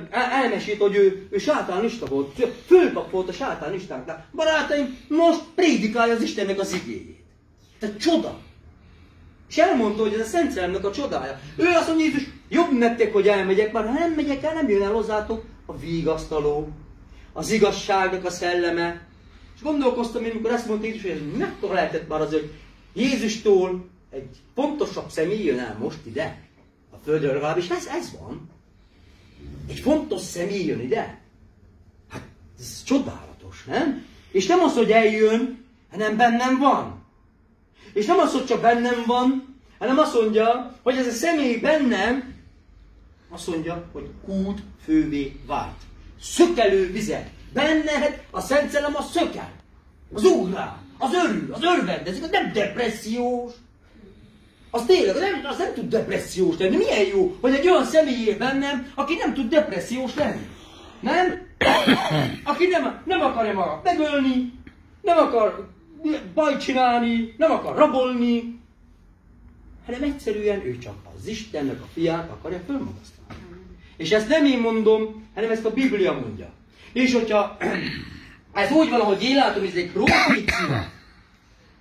elmesélt, hogy ő sátánista volt, főpap volt a sátánistáknál. Barátaim, most prédikálja az Istennek az igéjét. Tehát csoda. És elmondta, hogy ez a Szent Szellemnek a csodája. Ő azt mondja, Jézus, jobb nektek, hogy elmegyek, mert ha nem megyek el, nem jön el hozzátok a vigasztaló, az igazságnak a szelleme. És gondolkoztam én, amikor ezt mondta Jézus, hogy ez mekkora lehetett már az, hogy Jézustól egy fontosabb személy jön el most ide. A Földön legalábbis ez van. Egy fontos személy jön ide. Hát ez csodálatos, nem? És nem az, hogy eljön, hanem bennem van. És nem az, hogy csak bennem van, hanem azt mondja, hogy ez a személy bennem, azt mondja, hogy kút fővé vált. Szökelő vizet. Benned a Szent Szellem a szökel. Az ugrál, az örül, az örvendezik, az nem depressziós. Az tényleg, az nem tud depressziós lenni. Milyen jó, hogy egy olyan személy él bennem, aki nem tud depressziós lenni. Nem? Aki nem akarja magát megölni, nem akar bajt csinálni, nem akar rabolni, hanem egyszerűen ő csak az Istennek a fiát akarja fölmagasztalni. És ezt nem én mondom, hanem ezt a Biblia mondja. És hogyha ez úgy van, ahogy én látom, ez egy profécia,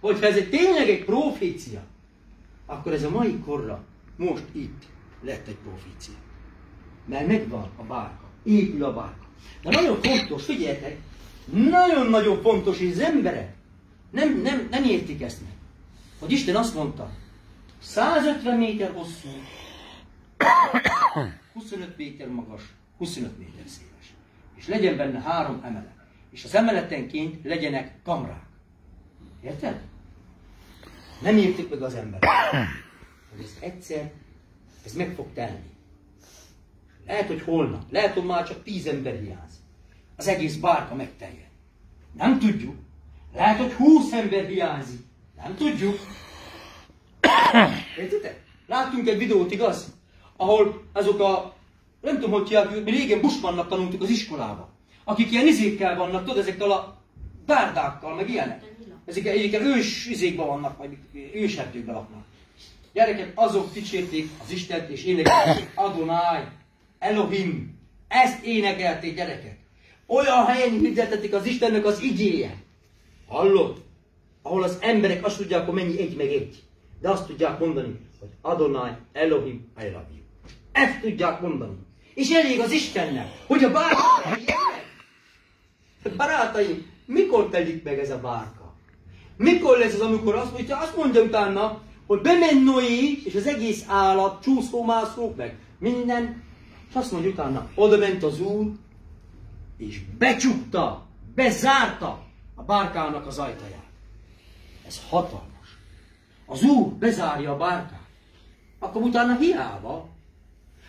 hogyha ez tényleg egy profécia, akkor ez a mai korra most itt lett egy profécia. Mert megvan a bárka, épül a bárka. De nagyon fontos, figyeljetek, nagyon-nagyon fontos, hogy az emberek nem értik ezt meg. Hogy Isten azt mondta, 150 méter hosszú, 25 méter magas, 25 méter széles. És legyen benne 3 emelet. És az emeletenként legyenek kamrák. Érted? Nem értik meg az emberek. Hogy ez egyszer, ez meg fog telni. Lehet, hogy holnap, lehet, hogy már csak 10 ember hiányzik. Az egész bárka megteljen. Nem tudjuk. Lehet, hogy 20 ember hiányzik. Nem tudjuk. Értitek? Láttunk egy videót, igaz? Ahol azok a, nem tudom, hogy hívják, mi régen Bushmannak tanultuk az iskolába. Akik ilyen izékkel vannak, tudod, ezekkel a bárdákkal, meg ilyenek. Ezek ős vannak, majd őserdőkben laknak. Gyerekek, azok dicsérték az Istent, és énekelték Adonai, Elohim. Ezt énekelték, gyerekek. Olyan helyen hirdetették az Istennek az igéje. Hallod? Ahol az emberek azt tudják, hogy mennyi egy meg egy. De azt tudják mondani, hogy Adonai, Elohim, I love you. Ezt tudják mondani. És elég az Istennek, hogy a bárka barátaim, mikor telik meg ez a bárka? Mikor lesz az, amikor azt mondja utána, hogy bement Noé, és az egész állat, csúszómászók meg, minden, és azt mondja utána, oda ment az Úr, és becsukta, bezárta a bárkának az ajtaját. Ez hatalmas. Az Úr bezárja a bárkát. Akkor utána hiába.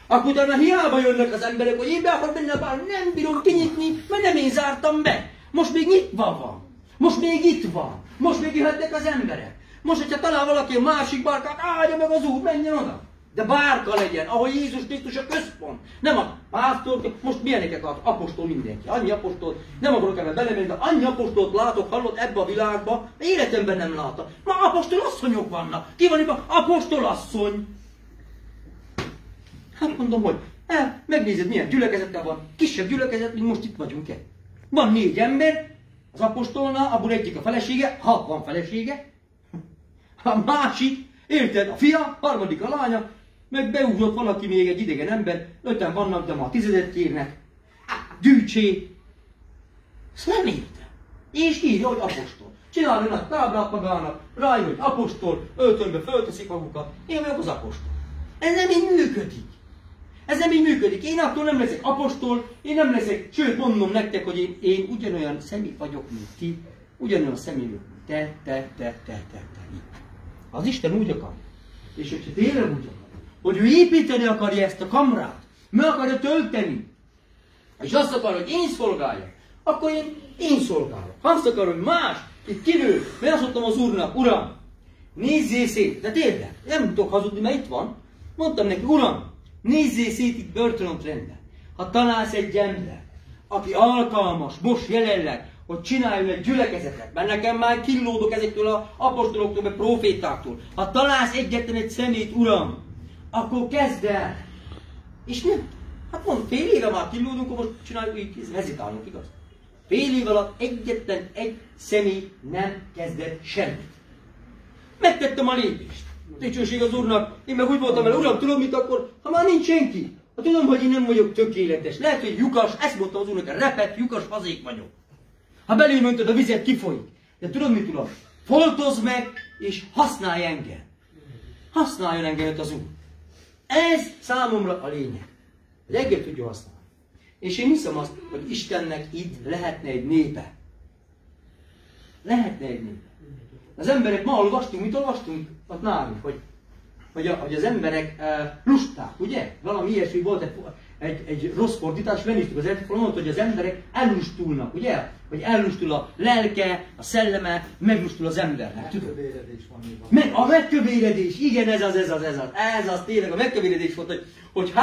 Akkor utána hiába jönnek az emberek, hogy én be akar benne a bárkát, nem bírom kinyitni, mert nem én zártam be. Most még nyitva van. Most még itt van. Most még jöhetnek az emberek. Most, hogyha talál valaki a másik bárkát, áldja meg az Úr, menjen oda. De bárka legyen, ahol Jézus Krisztus a központ. Nem a pásztor, most milyeneket ad? Apostol mindenki. Annyi apostol, nem akarok ebben belemenni, de annyi apostolt látok, hallott ebbe a világba, életemben nem láttam. Ma apostolasszonyok vannak. Ki van itt? Apostolasszony. Hát mondom, hogy megnézed, milyen gyülekezettel van. Kisebb gyülekezet, mint most itt vagyunk-e. Van 4 ember, az apostolnál, abból egyik a felesége, ha van felesége. A másik, érted, a fia, harmadik a lánya, meg beugrott valaki még egy idegen ember, 5-en vannak, de ma a 10-et kérnek. Gyűjtsé. Ezt nem értem. És írja, hogy apostol. Csinálja nagy táblát magának, rájön, hogy apostol, öltönbe fölteszik magukat. Én vagyok az apostol. Ez nem így működik. Ez nem így működik. Én attól nem leszek apostol, én nem leszek, sőt mondom nektek, hogy én ugyanolyan személy vagyok, mint ti, ugyanolyan személy vagyok, mint te. Az Isten úgy akar. És hogyha tényleg úgy akar, hogy ő építeni akarja ezt a kamrát, meg akarja tölteni, és azt akar, hogy én szolgáljak, akkor én szolgálok. Ha azt akar, hogy más, itt kinő, mert azt mondtam az Úrnak, Uram, nézzél szét, de tényleg, nem tudok hazudni, mert itt van. Mondtam neki, Uram, nézzél szét itt börtönöt rendben. Ha találsz egy ember, aki alkalmas, most jelenleg, hogy csináljon egy gyülekezetet, mert nekem már killódok ezektől az apostoloktól, meg profétáktól. Ha találsz egyetlen egy szemét, Uram, akkor kezd el. És nem. Hát mond, fél éve már killódunk, most csináljuk, így hezitálunk, igaz? Fél év alatt egyetlen egy személy nem kezdett semmit. Megtettem a lépést. Dicsőség az Úrnak, én meg úgy voltam vele, Uram, tudod mit akkor, ha már nincs senki? Ha tudom, hogy én nem vagyok tökéletes. Lehet, hogy lyukas, ezt mondtam az Úrnak, repet, lyukas fazék vagyok. Ha belém öntöd, a vizet kifolyik. De tudod mit, Uram? Foltozz meg, és használj engem. Használjon engem az Úr. Ez számomra a lényeg. Hogy engem tudja használni. És én hiszem azt, hogy Istennek itt lehetne egy népe. Lehetne egy népe. Az emberek, ma olvastunk, mit olvastunk? Ott nálunk, hogy az emberek lusták, ugye? Valami ilyesmi volt, egy rossz fordítás, megnéztük az egyik, mondta, hogy az emberek ellustulnak, ugye? Hogy ellustul a lelke, a szelleme, meglustul az embernek. Megkövéredés van. A megkövéredés, igen, ez az tényleg, a megkövéredés volt, hogy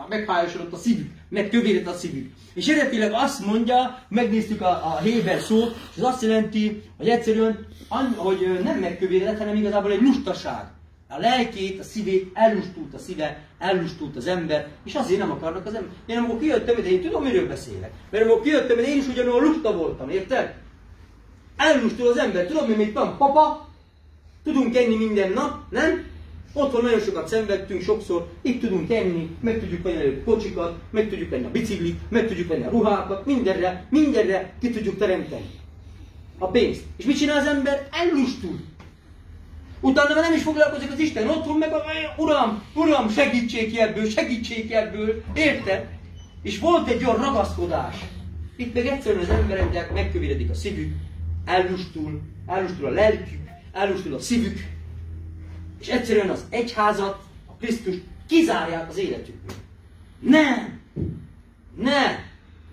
meghályosodott a szívük, megkövéredt a szívük. És eredetileg azt mondja, megnéztük a héber szót, és az azt jelenti, hogy egyszerűen, hogy nem megkövéredett, hanem igazából egy lustaság. A lelkét, a szívét, ellustult az ember, és azért nem akarnak az ember. Én amikor kijöttem, de én tudom, miről beszélek. Mert amikor kijöttem, de én is ugyanolyan lusta voltam, érted? Ellustul az ember, tudod, mi mit van? Papa, tudunk enni minden nap, nem? Otthon nagyon sokat szenvedtünk, sokszor itt tudunk enni, meg tudjuk venni a kocsikat, meg tudjuk venni a biciklit, meg tudjuk venni a ruhákat, mindenre ki tudjuk teremteni a pénzt. És mit csinál az ember? Ellustul. Utána már nem is foglalkozik az Isten, otthon meg Uram, segítsék ki ebből, érted? És volt egy olyan ragaszkodás. Itt meg egyszerűen az emberek megkövéredik a szívük, ellustul a lelkük, ellustul a szívük, és egyszerűen az egyházat, a Krisztust kizárják az életükből.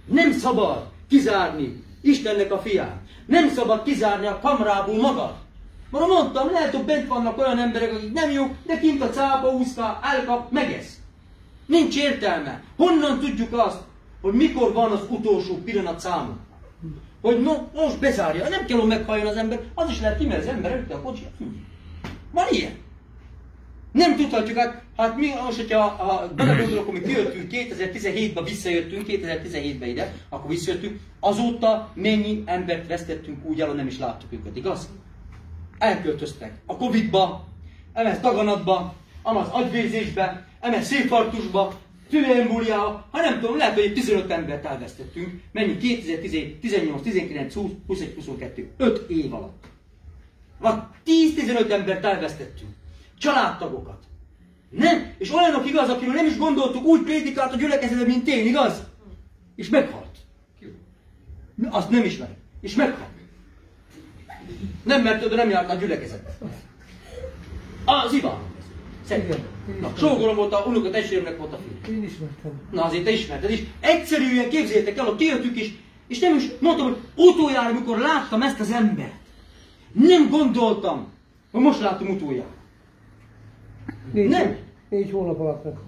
Nem szabad kizárni Istennek a fián. Nem szabad kizárni a kamrából magad. Mert mondtam, lehet, hogy bent vannak olyan emberek, akik nem jók, de kint a cápa úszka, elkap, megesz. Nincs értelme. Honnan tudjuk azt, hogy mikor van az utolsó pillanat számon? Hogy no, most bezárja, nem kell, hogy meghalljon az ember, az is lehet kimegy az ember előtte a kocsiját. Van ilyen. Nem tudhatjuk, hát mi most, hogyha belegondolok, amikor kijöttünk 2017-ben, visszajöttünk, 2017-ben ide, akkor visszajöttünk, azóta mennyi embert vesztettünk úgy el, hogy nem is láttuk őket, igaz? Elköltöztek a Covid-ba, emez daganatba, amaz agyvérzésbe, emez szívfarktusba, tüdőembóliába, ha nem tudom, lehet, hogy 15 embert elvesztettünk. Mennyi? 2017, 18, 19, 20, 21, 22, 5 év alatt. Vagy 10-15 embert elvesztettünk. Családtagokat. Nem? És olyanok igaz, akiről nem is gondoltuk, úgy prédikált a gyülekezetben, mint én, igaz? És meghalt. Azt nem ismerem. És meghalt. Nem, mert oda nem járt a gyülekezetbe. Az Iván. Szerintem. Na, sógorom volt a unoka testvéremnek volt a fiú. Én ismertem. Na azért te ismerted is. Egyszerűen képzeljétek el, hogy kijöttük is, és nem is mondtam, hogy utoljára, amikor láttam ezt az embert, nem gondoltam, hogy most látom utoljára. Nem. 4 hónap alatt meghalt.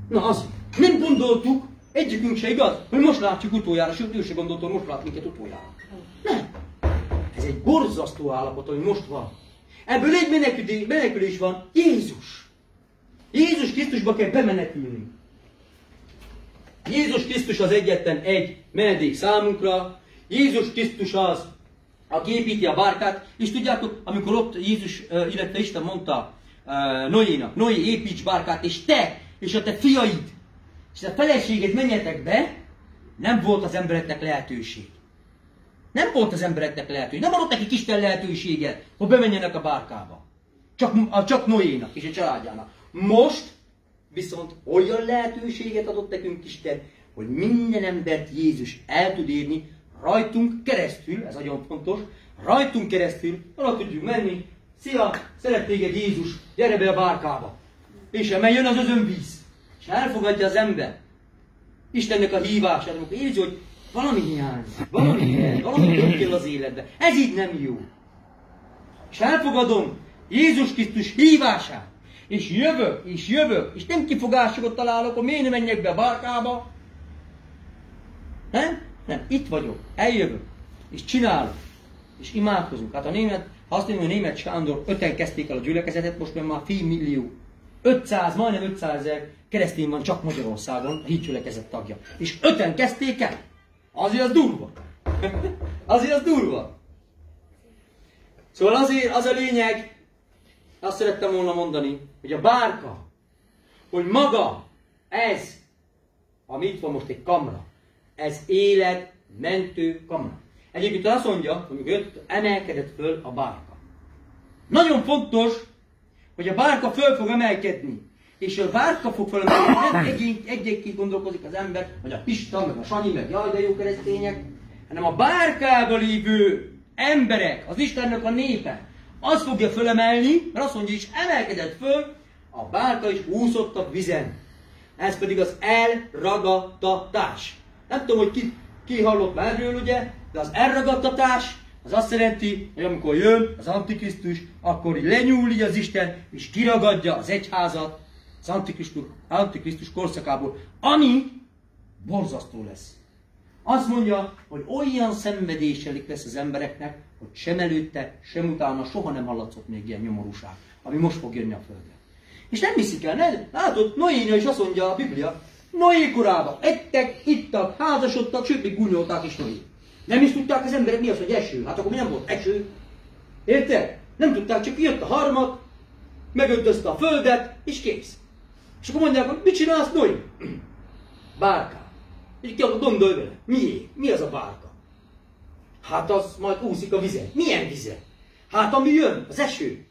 Na az. Nem gondoltuk, egyikünk se igaz, hogy most látjuk utoljára, sőt ő se gondolta, hogy most lát minket utoljára. Nem. Ez egy borzasztó állapot, hogy most van. Ebből egy menekülés van, Jézus. Jézus Krisztusba kell bemenekülni. Jézus Krisztus az egyetlen egy menedék számunkra. Jézus Krisztus az, aki építi a bárkát. És tudjátok, amikor ott Jézus, illetve Isten mondta Noénak, Noé, építs bárkát, és te, és a te fiaid, és a feleséged menjetek be, nem volt az embereknek lehetőség. Nem volt az embereknek lehetőség. Nem adott nekik Isten lehetőséget, hogy bemenjenek a bárkába. Csak Noénak és a családjának. Most viszont olyan lehetőséget adott nekünk Isten, hogy minden embert Jézus el tud érni rajtunk keresztül, ez nagyon fontos, rajtunk keresztül, oda tudjuk menni, szia, szeret téged Jézus, gyere be a bárkába. És emeljön az özönvíz, és elfogadja az ember Istennek a hívását, amikor érzi, hogy valami hiányzik, valami több kell az életbe. Ez így nem jó. És elfogadom Jézus Krisztus hívását, és jövök, és nem kifogásokat találok, hogy miért nem menjek be a bárkába. Nem, itt vagyok, eljövök, és csinálok, és imádkozunk. Hát ha azt mondjuk, hogy német Sándor 5-en kezdték el a gyülekezetet, most már fél millió. 500, majdnem 500 000 keresztény van csak Magyarországon, a hídgyülekezet tagja. És 5-en kezdték el. Azért az durva. Azért az durva. Szóval azért az a lényeg, azt szerettem volna mondani, hogy a bárka, hogy maga ez, ami itt van most egy kamra, ez életmentő kamra. Egyébként azt mondja, amikor emelkedett föl a bárka. Nagyon fontos, hogy a bárka föl fog emelkedni. És a bárka fog fölemelkedni, nem egyébként gondolkozik az ember, vagy a Pista, meg a Sanyi, meg jaj, de jó keresztények, hanem a bárkában lévő emberek, az Istennek a népe, az fogja fölemelni, mert azt mondja, és emelkedett föl, a bárka is úszott a vizen. Ez pedig az elragadtatás. Nem tudom, hogy ki hallott már erről, ugye, de az elragadtatás az azt jelenti, hogy amikor jön az Antikrisztus, akkor így lenyúl így az Isten, és kiragadja az egyházat az Antikrisztus korszakából, ami borzasztó lesz. Azt mondja, hogy olyan szenvedéselik lesz az embereknek, hogy sem előtte, sem utána soha nem hallatszott még ilyen nyomorúság, ami most fog jönni a földre. És nem hiszik el, ne? Látod, Noénél is azt mondja a Biblia, Noé korában ettek, ittak, házasodtak, sőt, még gúnyolták is Noé. Nem is tudták az emberek mi az, hogy eső. Hát akkor mi nem volt eső. Érted? Nem tudták, csak jött a harmat, megöntözte a földet, és kész. És akkor mondják, hogy mit csinálsz, Noé? Bárká. És ki gondolj vele, miért? Mi az a bárka? Hát az majd úszik a vizen. Milyen vizen? Hát ami jön, az eső.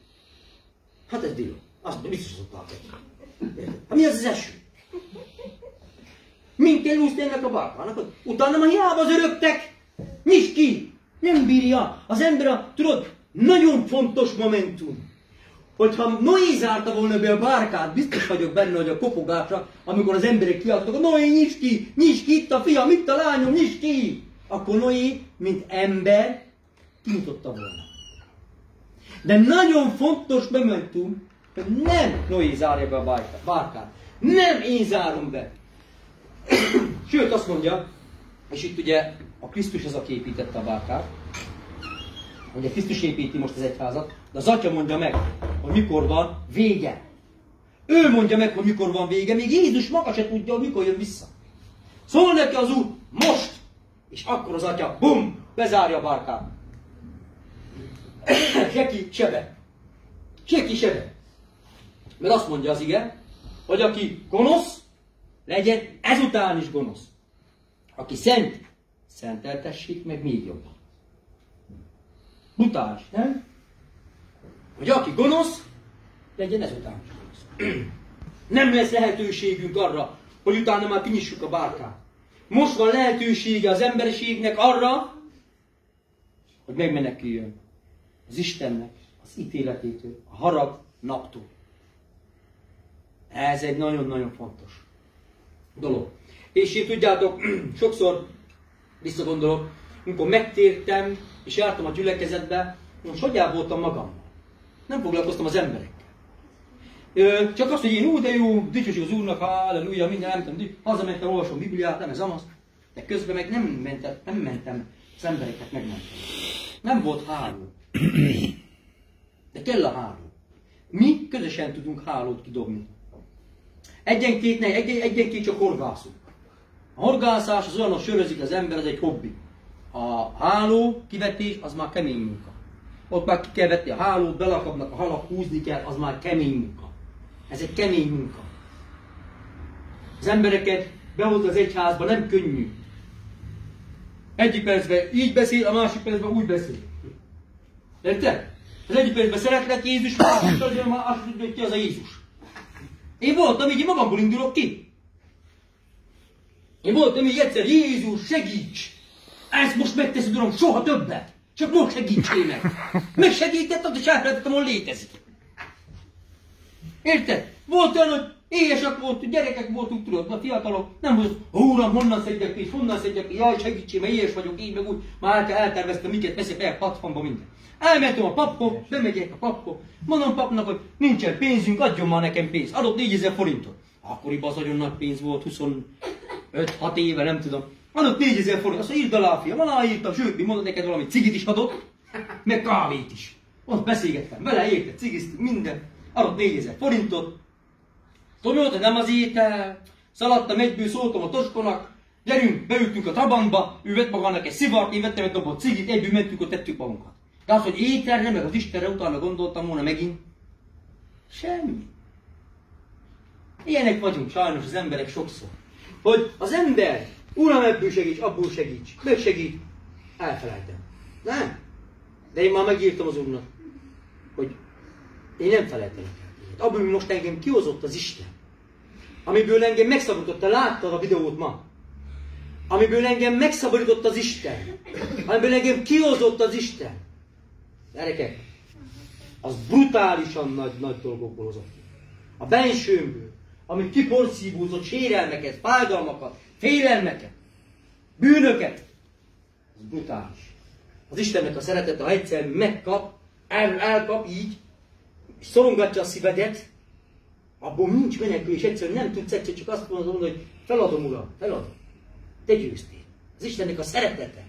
Hát ez diló. Azt biztos szokták egy. Hát mi az az eső? Mint kell úszni ennek a bárkának? Utána már hiába zörögtek. Nyisd ki! Nem bírja. Az ember, tudod, nagyon fontos momentum. Hogyha Noé zárta volna be a bárkát, biztos vagyok benne, hogy a kopogásra, amikor az emberek kiadtak, Noé, nyisd ki, itt a fiam, itt a lányom, nyisd ki! akkor Noé, mint ember, kinyitotta volna. De nagyon fontos momentum, hogy nem Noé zárja be a bárkát. Nem én zárom be. Sőt, azt mondja, és itt ugye a Krisztus az, aki építette a bárkát. Ugye Krisztus építi most az egyházat, de az Atya mondja meg, hogy mikor van vége. Ő mondja meg, hogy mikor van vége, még Jézus maga se tudja, hogy mikor jön vissza. Szól neki az Úr, most! És akkor az Atya, bum, bezárja a bárkát. Seki sebe. Seki sebe. Mert azt mondja az ige, hogy aki gonosz, legyen ezután is gonosz. Aki szent, szenteltessék meg még jobban. Brutális, nem? Hogy aki gonosz, legyen ezután is gonosz. Nem lesz lehetőségünk arra, hogy utána már kinyissuk a bárkát. Most van lehetősége az emberiségnek arra, hogy megmeneküljön az Istennek, az ítéletétől, a harag naptól. Ez egy nagyon-nagyon fontos dolog. És én tudjátok, sokszor visszagondolok, amikor megtértem, és jártam a gyülekezetbe, most hogyan voltam magammal. Nem foglalkoztam az emberekkel. Csak azt, hogy én de jó, dicsőség az Úrnak, halleluja, minden, nem tudom, hazamentem, olvasom Bibliát, nem ez amaz. De közben meg nem mentem az embereket megmenteni. Nem volt háló. De kell a háló. Mi közösen tudunk hálót kidobni. Egyenként csak horgászunk. A horgászás az olyan, hogy sörözik az ember, az egy hobbi. A háló kivetés az már kemény munka. Ott már ki kell vetni a hálót, belakadnak a halak, húzni kell, az már kemény munka. Ez egy kemény munka. Az embereket behozni az egyházba nem könnyű. Egyik percben így beszél, a másik percben úgy beszél. Érted? Az egyik percben szeretlek Jézus, a másik percben már azt tudja, hogy ki az a Jézus. Én voltam így, én magamból indulok ki. Én voltam így egyszer, Jézus, segíts! Ezt most megteszed, Uram, soha többet! Csak most segítsél meg! Megsegítetted, és elfelejtettem, hol létezik. Érted? Volt olyan, hogy éhesek voltunk, gyerekek voltunk, tudod, a fiatalok, nem volt, Uram, honnan szedjek ki, honnan szedjek ki, jaj, segítsél, mert éhes vagyok, így meg úgy, már elterveztem, miket veszek el, 60-ba minden. Elmentem a paphoz, bemegyek a paphoz, mondom papnak, hogy nincsen pénzünk, adjon már nekem pénzt. Adott 4000 forintot. Akkoriban az nagyon nagy pénz volt, 25-6 éve, nem tudom. Adott 4000 forint, azt mondja, írd alá, fiam, aláírtam, sőt, mi mondod neked valami, cigit is adott, meg kávét is. Ott beszélgettem vele, érted, cigiztünk, minden. Adott 4000 forintot. Tudom, hogy nem az étel. Szaladtam egyből, szóltam a Toskonak, gyerünk, beültünk a Trabantba, ő vett magának egy szivart, én vettem egy dobot cigit, egyből mentünk, ott tettük magunkat. De az, hogy ételre, meg az Istenre utána gondoltam volna megint, semmi. Ilyenek vagyunk sajnos az emberek sokszor. Hogy az ember, Uram, ebből segíts, abból segíts, megsegít, elfelejtem. Nem? De én már megírtam az Úrnak, hogy én nem felejtenek el. Abból most engem kihozott az Isten. Amiből engem megszabadított, te láttad a videót ma. Amiből engem megszabadított az Isten. Amiből engem kihozott az Isten. Gyerekek, az brutálisan nagy dolgokból hozott ki. A bensőmből, amit kiporszívózott sérelmeket, fájdalmakat, félelmeket, bűnöket, az brutális. Az Istennek a szeretete, ha egyszer megkap, elkap így, és szorongatja a szívedet, abból nincs menekülés, egyszerűen nem tudsz egyszer csak azt mondani, hogy feladom, Uram, feladom. Te győztél. Az Istennek a szeretete,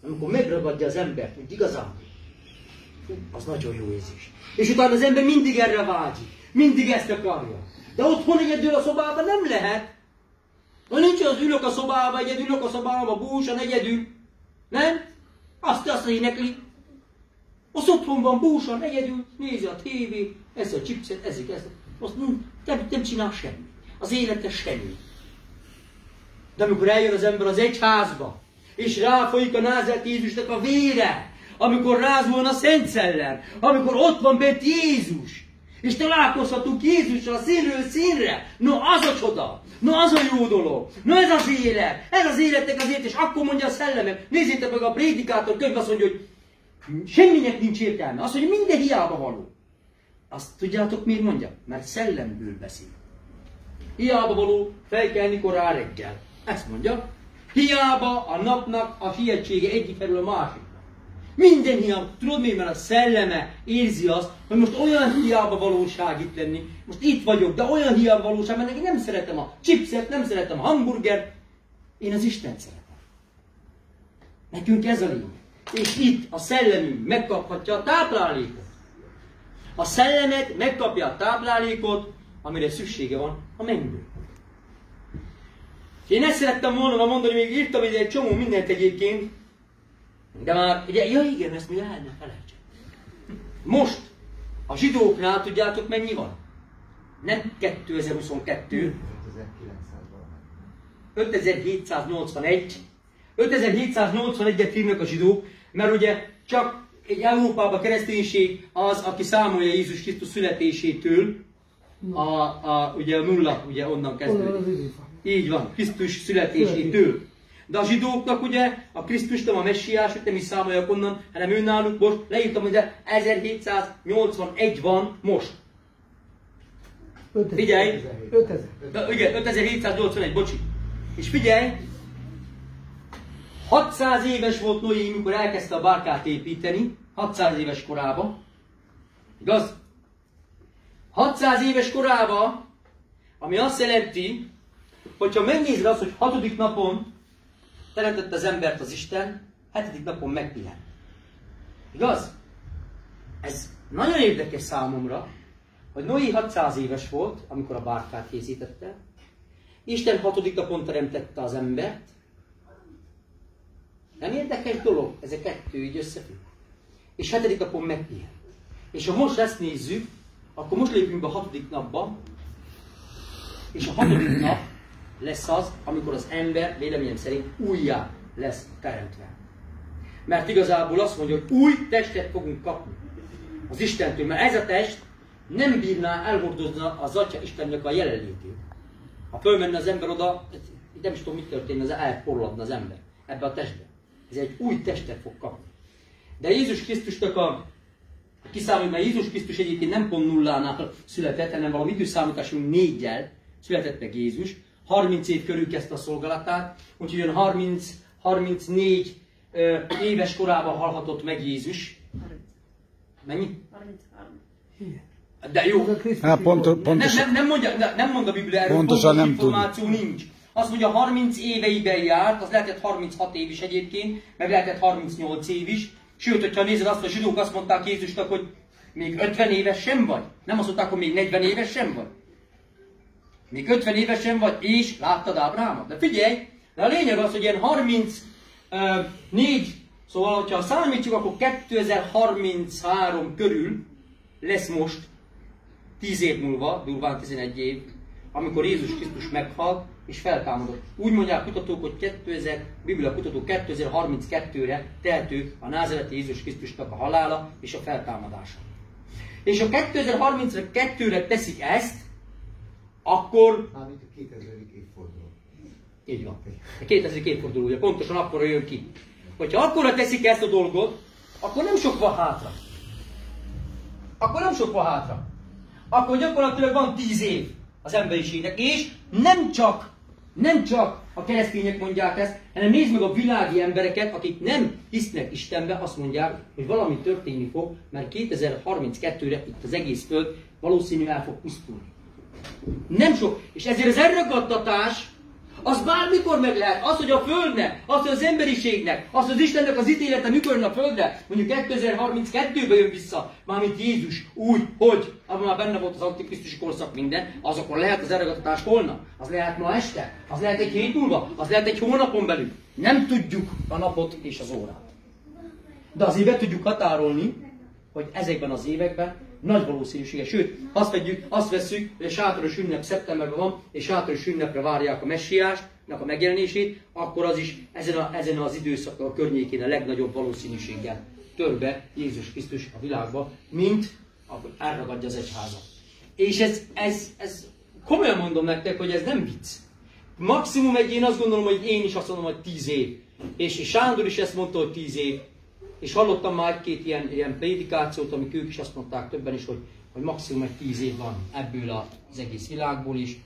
amikor megragadja az embert, hogy igazán, az nagyon jó érzés. És utána az ember mindig erre vágyik, mindig ezt akarja. De otthon egyedül a szobában nem lehet. Ha nincs az ülök a szobában, egyedül ülök a szobában, búsan egyedül. Nem? Azt énekli. Az otthon van búsan, egyedül, nézi a tévét, eszi a chipset, eszik ezt. Azt nem csinál semmi. Az élete semmi. De amikor eljön az ember az egyházba, és ráfolyik a Názáreti Jézusnak a vére, amikor rázul a Szent Szellem, amikor ott van bent Jézus, és találkozhatunk Jézussal a színről színre, no az a csoda, no az a jó dolog, no ez az élet, ez az életnek azért, és akkor mondja a szellemek, nézzétek meg a prédikátor könyv, azt mondja, hogy semminek nincs értelme, azt mondja, minden hiába való. Azt tudjátok miért mondja? Mert szellemből beszél. Hiába való felkelni korán reggel. Ezt mondja. Hiába a napnak a hihetsége egyik felül a másik. Minden hiába. Tudod miért? Mert a szelleme érzi azt, hogy most olyan hiába valóság itt lenni. Most itt vagyok, de olyan hiába valóság, mert neki nem szeretem a chipset, nem szeretem a hamburgert. Én az Istent szeretem. Nekünk ez a lényeg. És itt a szellemünk megkaphatja a táplálékot. A szellemet megkapja a táplálékot, amire szüksége van a mennyből. Én ezt szerettem volna mondani, még írtam ide egy csomó mindent egyébként, de már, ugye, ja igen, ezt még el ne felejtsem. Most a zsidóknál tudjátok mennyi van? Nem 2022. 5781. 5781-et írnak a zsidók, mert ugye csak egy Európában kereszténység az, aki számolja Jézus Krisztus születésétől, ugye a nulla, ugye onnan kezdődik. Így van, Krisztus születésétől. De a zsidóknak ugye a Krisztus nem a messiás, nem is számolják onnan, hanem önnáluk most, leírtam, hogy 1781 van most. Figyelj! 5000. Igen, 5781, bocsi. És figyelj! 600 éves volt Noé, amikor elkezdte a bárkát építeni, 600 éves korában. Igaz? 600 éves korában, ami azt jelenti, hogyha megnézed azt, hogy 6. napon teremtette az embert az Isten, 7. napon megpihent. Igaz? Ez nagyon érdekes számomra, hogy Noé 600 éves volt, amikor a bárkát készítette. Isten 6. napon teremtette az embert. Nem érdekes dolog, ezek kettő így összefügg. És 7. napon megpihent. És ha most ezt nézzük, akkor most lépünk be a 6. napba, és a 6. nap lesz az, amikor az ember véleményem szerint újjá lesz teremtve. Mert igazából azt mondja, hogy új testet fogunk kapni az Istentől, mert ez a test nem bírná elhordozni az Atya Istennek a jelenlétét. Ha fölmenne az ember oda, nem is tudom, mit történne, az elporladna az ember ebbe a testbe. Ez egy új testet fog kapni. De Jézus Krisztusnak a kiszámoljuk, mert Jézus Krisztus egyébként nem pont nullánál született, hanem valami időszámításunk 4-jel született meg Jézus. 30 év körül kezdte a szolgálatát, úgyhogy olyan 34 éves korában halhatott meg Jézus. Mennyi? 33. De jó. Hát Nem mond a Biblia, erről pontos információ nincs. Azt mondja, 30 éveiben járt, az lehetett 36 év is egyébként, meg lehetett 38 év is. Sőt, hogyha nézed azt, a zsidók azt mondták Jézusnak, hogy még 50 éves sem vagy. Nem azt mondták, hogy még 40 éves sem vagy. Még 50 éves sem vagy, és láttad Ábrámot. De figyelj, de a lényeg az, hogy ilyen 34, szóval, hogyha számítjuk, akkor 2033 körül lesz most, 10 év múlva, durván 11 év, amikor Jézus Krisztus meghalt és feltámadott. Úgy mondják kutatók, hogy Biblia kutatók 2032-re tehető a názareti Jézus Krisztusnak a halála és a feltámadása. És ha 2032-re teszik ezt, akkor... Mármint a 2000. évforduló. Így van. A 2000. évforduló, ugye pontosan akkor jön ki. Hogyha akkorra teszik ezt a dolgot, akkor nem sok van hátra. Akkor gyakorlatilag van 10 év az emberiségnek, és nem csak a keresztények mondják ezt, hanem nézd meg a világi embereket, akik nem hisznek Istenbe, azt mondják, hogy valami történni fog, mert 2032-re itt az egész föld valószínű el fog pusztulni. Nem sok. És ezért az elragadtatás, az bármikor meg lehet. Az, hogy a Földnek, az, hogy az emberiségnek, az, hogy az Istennek az ítélete mikor jön a Földre, mondjuk 2032-ben jön vissza, mármint Jézus úgy, hogy abban már benne volt az antikrisztusi korszak minden, az akkor lehet az elragadtatás holnap, az lehet ma este, az lehet egy hét múlva, az lehet egy hónapon belül. Nem tudjuk a napot és az órát. De azért be tudjuk határolni, hogy ezekben az években nagy valószínűsége. Sőt, azt vesszük, hogy a sátoros ünnep szeptemberben van, és sátoros ünnepre várják a messiásnak a megjelenését, akkor az is ezen az időszak környékén a legnagyobb valószínűséggel tör be Jézus Krisztus a világba, mint akkor elragadja az egyházat. És ez komolyan mondom nektek, hogy ez nem vicc. Maximum én azt gondolom, hogy én is azt mondom, hogy 10 év. És Sándor is ezt mondta, hogy 10 év. És hallottam már egy-két ilyen prédikációt, amik ők is azt mondták többen is, hogy maximum egy 10 év van ebből az egész világból is,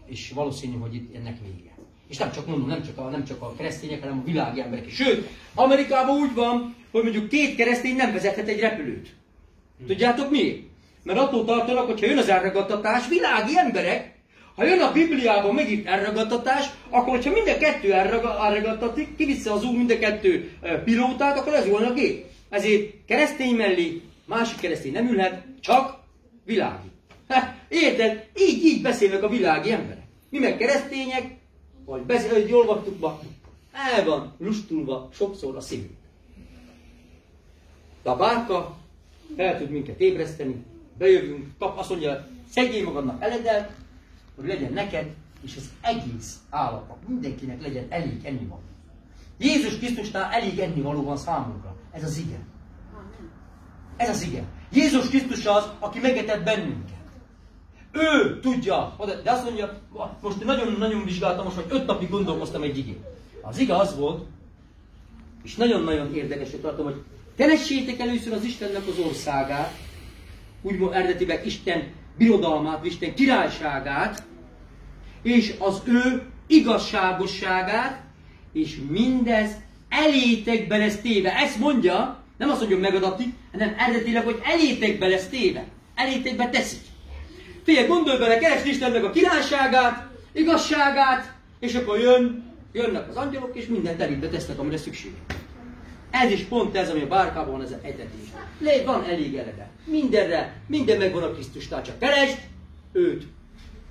és valószínű, hogy itt ennek vége. És nem csak mondom, nem csak a keresztények, hanem a világi emberek is. Sőt, Amerikában úgy van, hogy mondjuk 2 keresztény nem vezethet egy repülőt. Tudjátok miért? Mert attól tartanak, hogyha jön az elragadtatás, világi emberek, ha jön a Bibliában megint elragadtatás, akkor hogyha mind a 2 elragadtatik, kivissza az Úr mind a 2 pilótát, akkor ez volna a gép. Ezért keresztény mellé másik keresztény nem ülhet, csak világi. Érted? Így beszélnek a világi emberek. Mi meg keresztények, hogy olvattuk ma, el van lustulva sokszor a szívünk. De a bárka fel tud minket ébreszteni, bejövünk, azt mondja, szedjél magadnak eledelt, hogy legyen neked, és az egész állatnak, mindenkinek legyen elég ennivaló. Jézus Krisztusnál elég ennivaló van számunkra. Ez az ige. Ez az ige. Jézus Krisztus az, aki megetett bennünket. Ő tudja, de azt mondja, most nagyon-nagyon vizsgáltam, most hogy 5 napig gondolkoztam egy igén. Az ige az volt, és nagyon-nagyon érdekesnek tartom, hogy keressétek először az Istennek az országát, úgymond eredetileg Isten birodalmát, Isten királyságát, és az ő igazságosságát, és mindez elétekbe lesz téve. Ezt mondja, nem azt mondja, hogy megadatik, hanem eredetileg, hogy elétekbe lesz téve. Elétekbe teszik. Figyelj, gondolj bele, keresd Istennek a királyságát, igazságát, és akkor jönnek az angyalok, és mindent elébe tesznek, amire szükség. Ez is pont ez, ami a bárkában van, ez az etetés. Van elég elege. Minden megvan a Krisztusnál, csak keresd őt.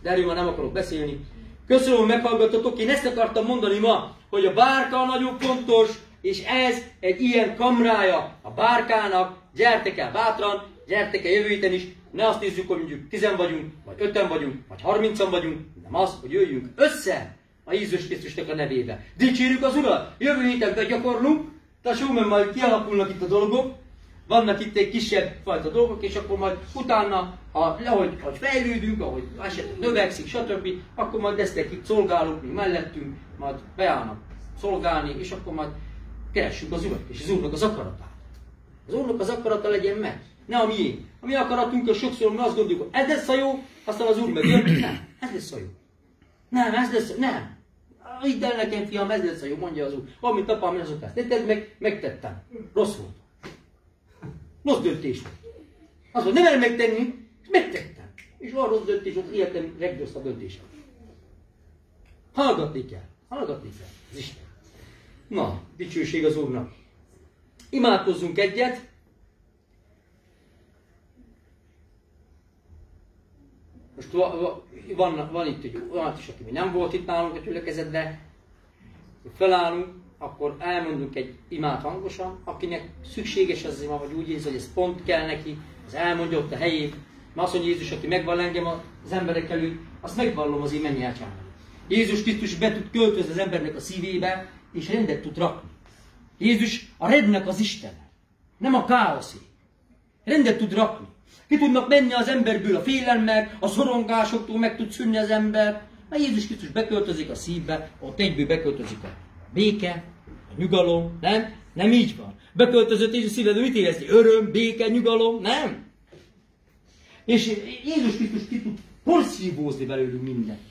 De erről már nem akarok beszélni. Köszönöm, hogy meghallgattatok. Én ezt akartam mondani ma, hogy a bárka nagyon fontos, és ez egy ilyen kamrája a bárkának. Gyertek el bátran, gyertek el jövő héten is. Ne azt nézzük, hogy mondjuk 10 vagyunk, vagy 5 vagyunk, vagy 30 vagyunk, nem az, hogy jöjjünk össze a Jézus Krisztusnak a nevébe. Dicsérjük az Urat! Jövő héten begyakorlunk, mert majd kialakulnak itt a dolgok, vannak itt egy kisebb fajta dolgok, és akkor majd utána, ahogy fejlődünk, ahogy esetleg növekszik, stb., akkor majd lesznek itt szolgálók, mi mellettünk, majd beállnak szolgálni, és akkor majd keressük az Urat, és az Úrnak az akaratát. Az Úrnak az akarata legyen meg, ne a miénk. A mi akaratunk, sokszor mi azt gondoljuk, hogy ez lesz a jó, aztán az Úr megjön, nem, ez lesz a jó. Nem, ez lesz, nem. Hidd el nekem, fiam, ez lesz a jó, mondja az Úr. Amit apám, én azok ezt tetted, megtettem. Rossz volt. Rossz döntés volt. Azt mondja, nem el megtenni, és megtettem. És van rossz döntés, az életem legrosszabb döntése. Hallgatni kell az Isten. Na, dicsőség az Úrnak. Imádkozzunk egyet. Most van itt egy olyan is, aki nem volt itt nálunk a gyülekezetben, hogy felállunk, akkor elmondunk egy imát hangosan, akinek szükséges az ima, vagy úgy érzi, hogy ez pont kell neki, az elmondja ott a helyét. Mert azt mondja Jézus, aki megvall engem az emberek előtt, azt megvallom az én mennyi atyámnak. Jézus Krisztus be tud költözni az embernek a szívébe, és rendet tud rakni. Jézus a rendnek az Isten, nem a káoszé. Rendet tud rakni. Ki tudnak menni az emberből a félelmek, a szorongásoktól meg tud szűnni az ember. Mert Jézus Krisztus beköltözik a szívbe, ott egyből beköltözik a béke, a nyugalom, nem? Nem így van. Beköltözött Jézus szívedbe, mit érezni? Öröm, béke, nyugalom, nem? És Jézus Krisztus ki tud porszívózni belőlünk mindent.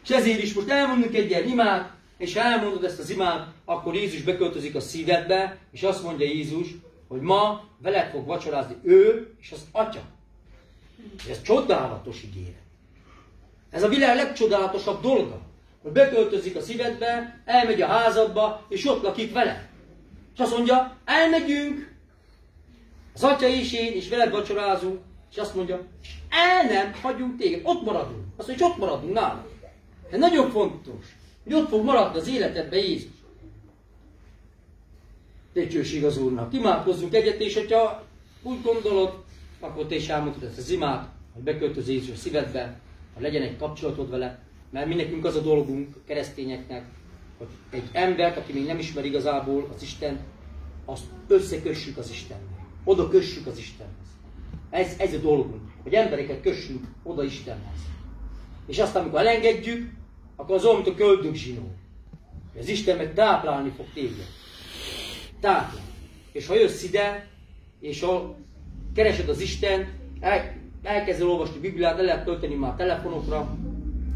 És ezért is most elmondunk egy ilyen imát, és ha elmondod ezt az imát, akkor Jézus beköltözik a szívedbe, és azt mondja Jézus, hogy ma veled fog vacsorázni ő és az Atya. Ez csodálatos ígéret. Ez a világ legcsodálatosabb dolga, hogy beköltözik a szívedbe, elmegy a házadba, és ott lakik veled. És azt mondja, elmegyünk, az Atya és én, és veled vacsorázunk, és azt mondja, és el nem hagyunk téged, ott maradunk. Azt mondja, és ott maradunk nálad. Ez nagyon fontos, hogy ott fog maradni az életedbe Jézus. Dicsőség az Úrnak. Imádkozzunk egyet, és hogyha úgy gondolod, akkor te is elmondod ezt az imát, hogy beköltöz Jézus a szívedbe, hogy legyen egy kapcsolatod vele, mert mi nekünk az a dolgunk, keresztényeknek, hogy egy embert, aki még nem ismer igazából az Istent, azt összekössük az Istennel. Oda kössük az Istenhez. Ez a dolgunk, hogy embereket kössünk oda Istenhez. És aztán, amikor elengedjük, akkor az olyan, mint a köldögzsinó. Az Isten meg táplálni fog téged. Táplál. És ha jössz ide, és ha keresed az Istent, elkezded olvasni a Bibliát, le lehet tölteni már telefonokra,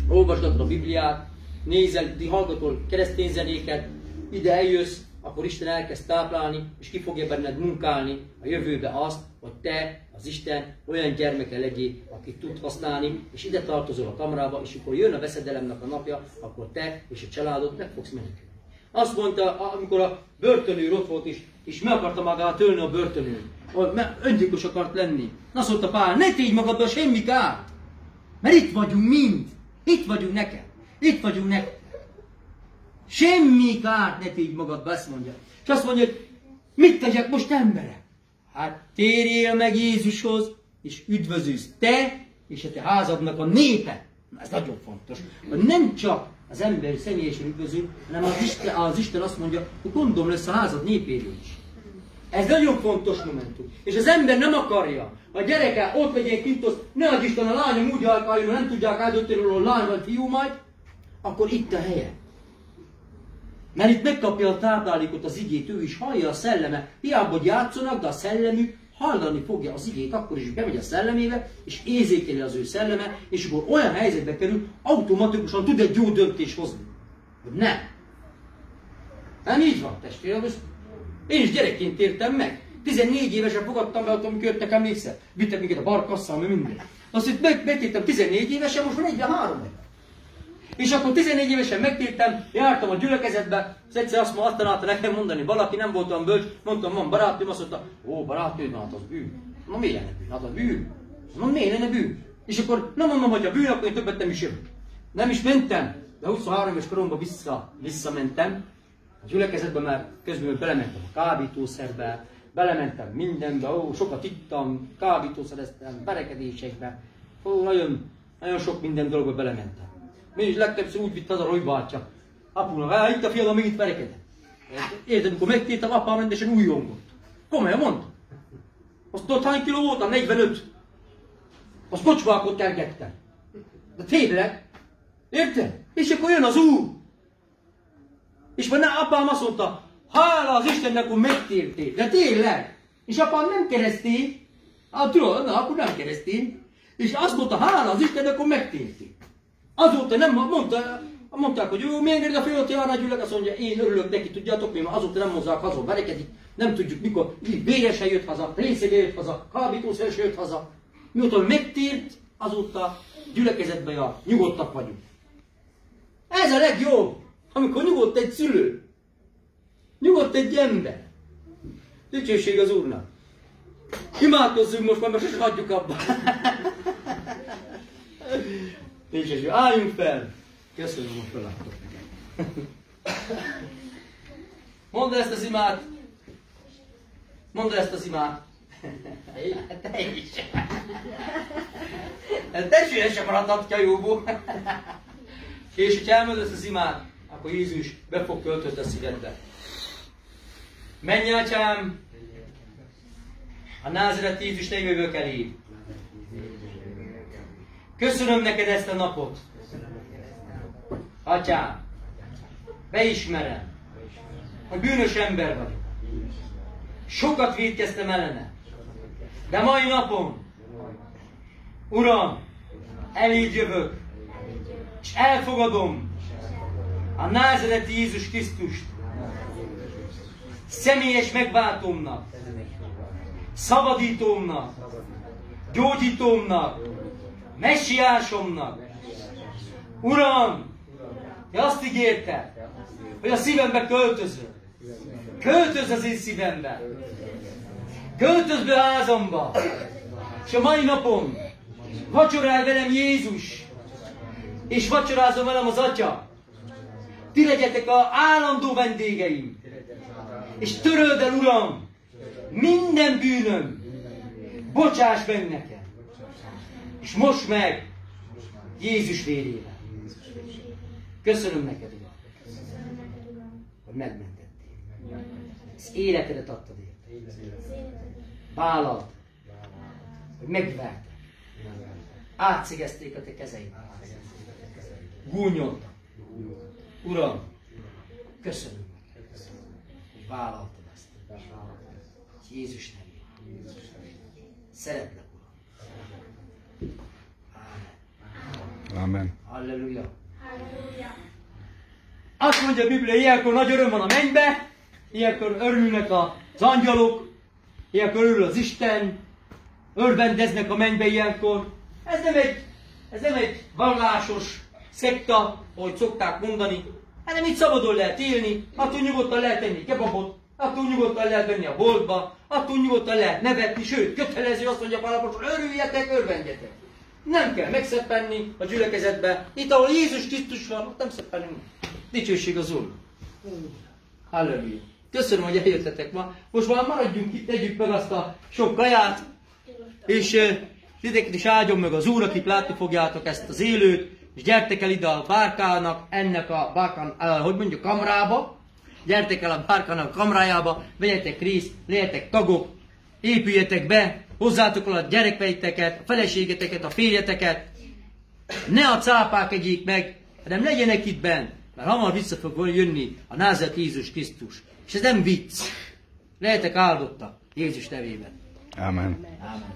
olvasgatod a Bibliát, nézel, hallgatol keresztény zenéket, ide eljössz, akkor Isten elkezd táplálni, és ki fogja benned munkálni a jövőbe azt, hogy te, az Isten olyan gyermeke legyél, akit tud használni, és ide tartozol a kamrába, és akkor jön a veszedelemnek a napja, akkor te és a családod meg fogsz menekülni. Azt mondta, amikor a börtönőr ott volt, és meg akarta magát tölni a börtönőr, öngyilkos akart lenni. Azt mondta Pál, ne tégy magadba semmi kárt, mert itt vagyunk mind, itt vagyunk neked, itt vagyunk neked. Semmi kárt ne tégy magadba, azt mondja. És azt mondja, hogy mit tegyek most emberek? Hát térjél meg Jézushoz, és üdvözülsz te, és a te házadnak a népe. Ez nagyon fontos. Hogy nem csak az ember személyesen üdvözül, hanem az Isten azt mondja, hogy gondom lesz a házad népéről is. Ez nagyon fontos momentum. És az ember nem akarja, a gyereke ott legyen kint, ne adj Isten a lányom úgy alkaljon, hogy nem tudják eldönteni, hogy lány vagy fiú majd, akkor itt a helye. Mert itt megkapja a táplálékot, az igét, ő is hallja a szelleme. Hiába, hogy játszanak, de a szellemük hallani fogja az igét, akkor is bemegy a szellemébe, és érzékeli az ő szelleme, és akkor olyan helyzetbe kerül, automatikusan tud egy jó döntést hozni. Hogy nem. Nem így van, testvérem. Én is gyerekként értem meg. 14 évesen fogadtam be, amikor jöttek, emlékszel? Vittek minket a barkasszal, meg minden. Azt itt megtértem 14 évesen, most 43 éve. És akkor 14 évesen megtértem, jártam a gyülekezetbe, és egyszer azt találta nekem mondani, valaki nem volt olyan bölcs, mondtam, van barátnőm, azt mondta, ó, barátnőm, hát az bűn. Na miért lenne bűn? Hát az bűn. Na miért lenne bűn? És akkor nem mondom, hogy a bűn, akkor én többet nem is jövök. Nem is mentem, de 23 éves koromban visszamentem a gyülekezetbe, mert közben belementem a kábítószerbe, belementem mindenbe, sokat ittam, kábítószereztem, verekedésekbe, nagyon sok minden dologba belementem. Mégis legtöbbször úgy vitt haza Roy bátya. Apunak, itt a fiadom, még itt verekedett. Érted, amikor megtértem, apám rendesen újjongott. Komolyan mondtam. Azt tudod, hány kiló voltam? 45. Azt kocsmákot kergettem. De tényleg. Érted? És akkor jön az Úr. És már apám azt mondta, hála az Istennek, hogy megtértél. De tényleg. És apám nem keresztény. Hát tudod, akkor nem keresztény. És azt mondta, hála az Istennek, hogy megtértél. Azóta nem mondták, hogy jó, mi engedjük a fiatal járni a gyűlölet, azt mondja, én örülök neki, tudjátok mi, azóta nem hozzák haza, verekedik, nem tudjuk mikor, véresen jött haza, részegen jött haza, kábítószeresen jött haza. Mióta megtért, azóta gyülekezetbe jár, nyugodtak vagyunk. Ez a legjobb, amikor nyugodt egy szülő, nyugodt egy ember. Dicsőség az Úrnak. Imádkozzunk most, mert sosem hagyjuk abba. Dicsőség, álljunk fel. Köszönöm, hogy felálltok nekem. Mondd ezt az imát. Mondd ezt az imát. Te is. Testvére sem maradhat jóból. És ha elmondod ezt az imát, akkor Jézus be fog költözni a szívedbe. Menj, Atyám, a názareti Jézus nevéből elé. Köszönöm neked ezt a napot. Atyám, beismerem, hogy bűnös ember vagyok. Sokat vétkeztem ellene. De mai napon, Uram, eléd jövök, és elfogadom a názareti Jézus Krisztust személyes megváltómnak, szabadítómnak, gyógyítómnak, messiásomnak. Uram, te azt ígérted, hogy a szívembe költözöl. Költözz az én szívembe. Költözz be a házamba. És a mai napon vacsorálj velem Jézus, és vacsorázom velem az Atya. Ti legyetek az állandó vendégeim. És töröld el, Uram, minden bűnöm. Bocsáss meg nekem. És most meg Jézus vérével. Köszönöm neked, Uram, hogy megmentettél. Az életedet adtad érte. Vállalt, hogy megverted. Átszegezték a te kezeimet. Gúnyoltak. Uram, köszönöm neked, hogy vállaltad ezt. Jézus nevében. Szeretlek, Uram. Amen. Amen. Halleluja. Halleluja. Azt mondja a Biblia, ilyenkor nagy öröm van a mennybe, ilyenkor örülnek az angyalok, ilyenkor örül az Isten, örvendeznek a mennybe ilyenkor. Ez nem egy vallásos szekta, ahogy szokták mondani, hanem itt szabadon lehet élni, attól nyugodtan lehet tenni kebabot, attól nyugodtan lehet menni a boltba, attól nyugodtan lehet nevetni, sőt, kötelező azt mondja Pál, örüljetek, örvendjetek. Nem kell megszeppenni a gyülekezetbe. Itt, ahol Jézus Krisztus van, ott nem szeppenünk. Dicsőség az Úr. Halleluja. Köszönöm, hogy eljöttetek ma. Most már maradjunk itt, tegyük meg azt a sok kaját, és titeket is áldjon meg az Úr, akik látni fogjátok ezt az élőt, és gyertek el ide a bárkának, ennek a bárkán, hogy mondjuk, kamrába. Gyertek el a bárkának kamrájába, vegyetek részt, legyetek tagok, épüljetek be, hozzátok el a gyerekeiteket, a feleségeteket, a férjeteket. Ne a cápák egyék meg, hanem legyenek itt benn, mert hamar vissza fog jönni a názereti Jézus Krisztus. És ez nem vicc. Lehetek áldottak Jézus nevében. Amen. Amen.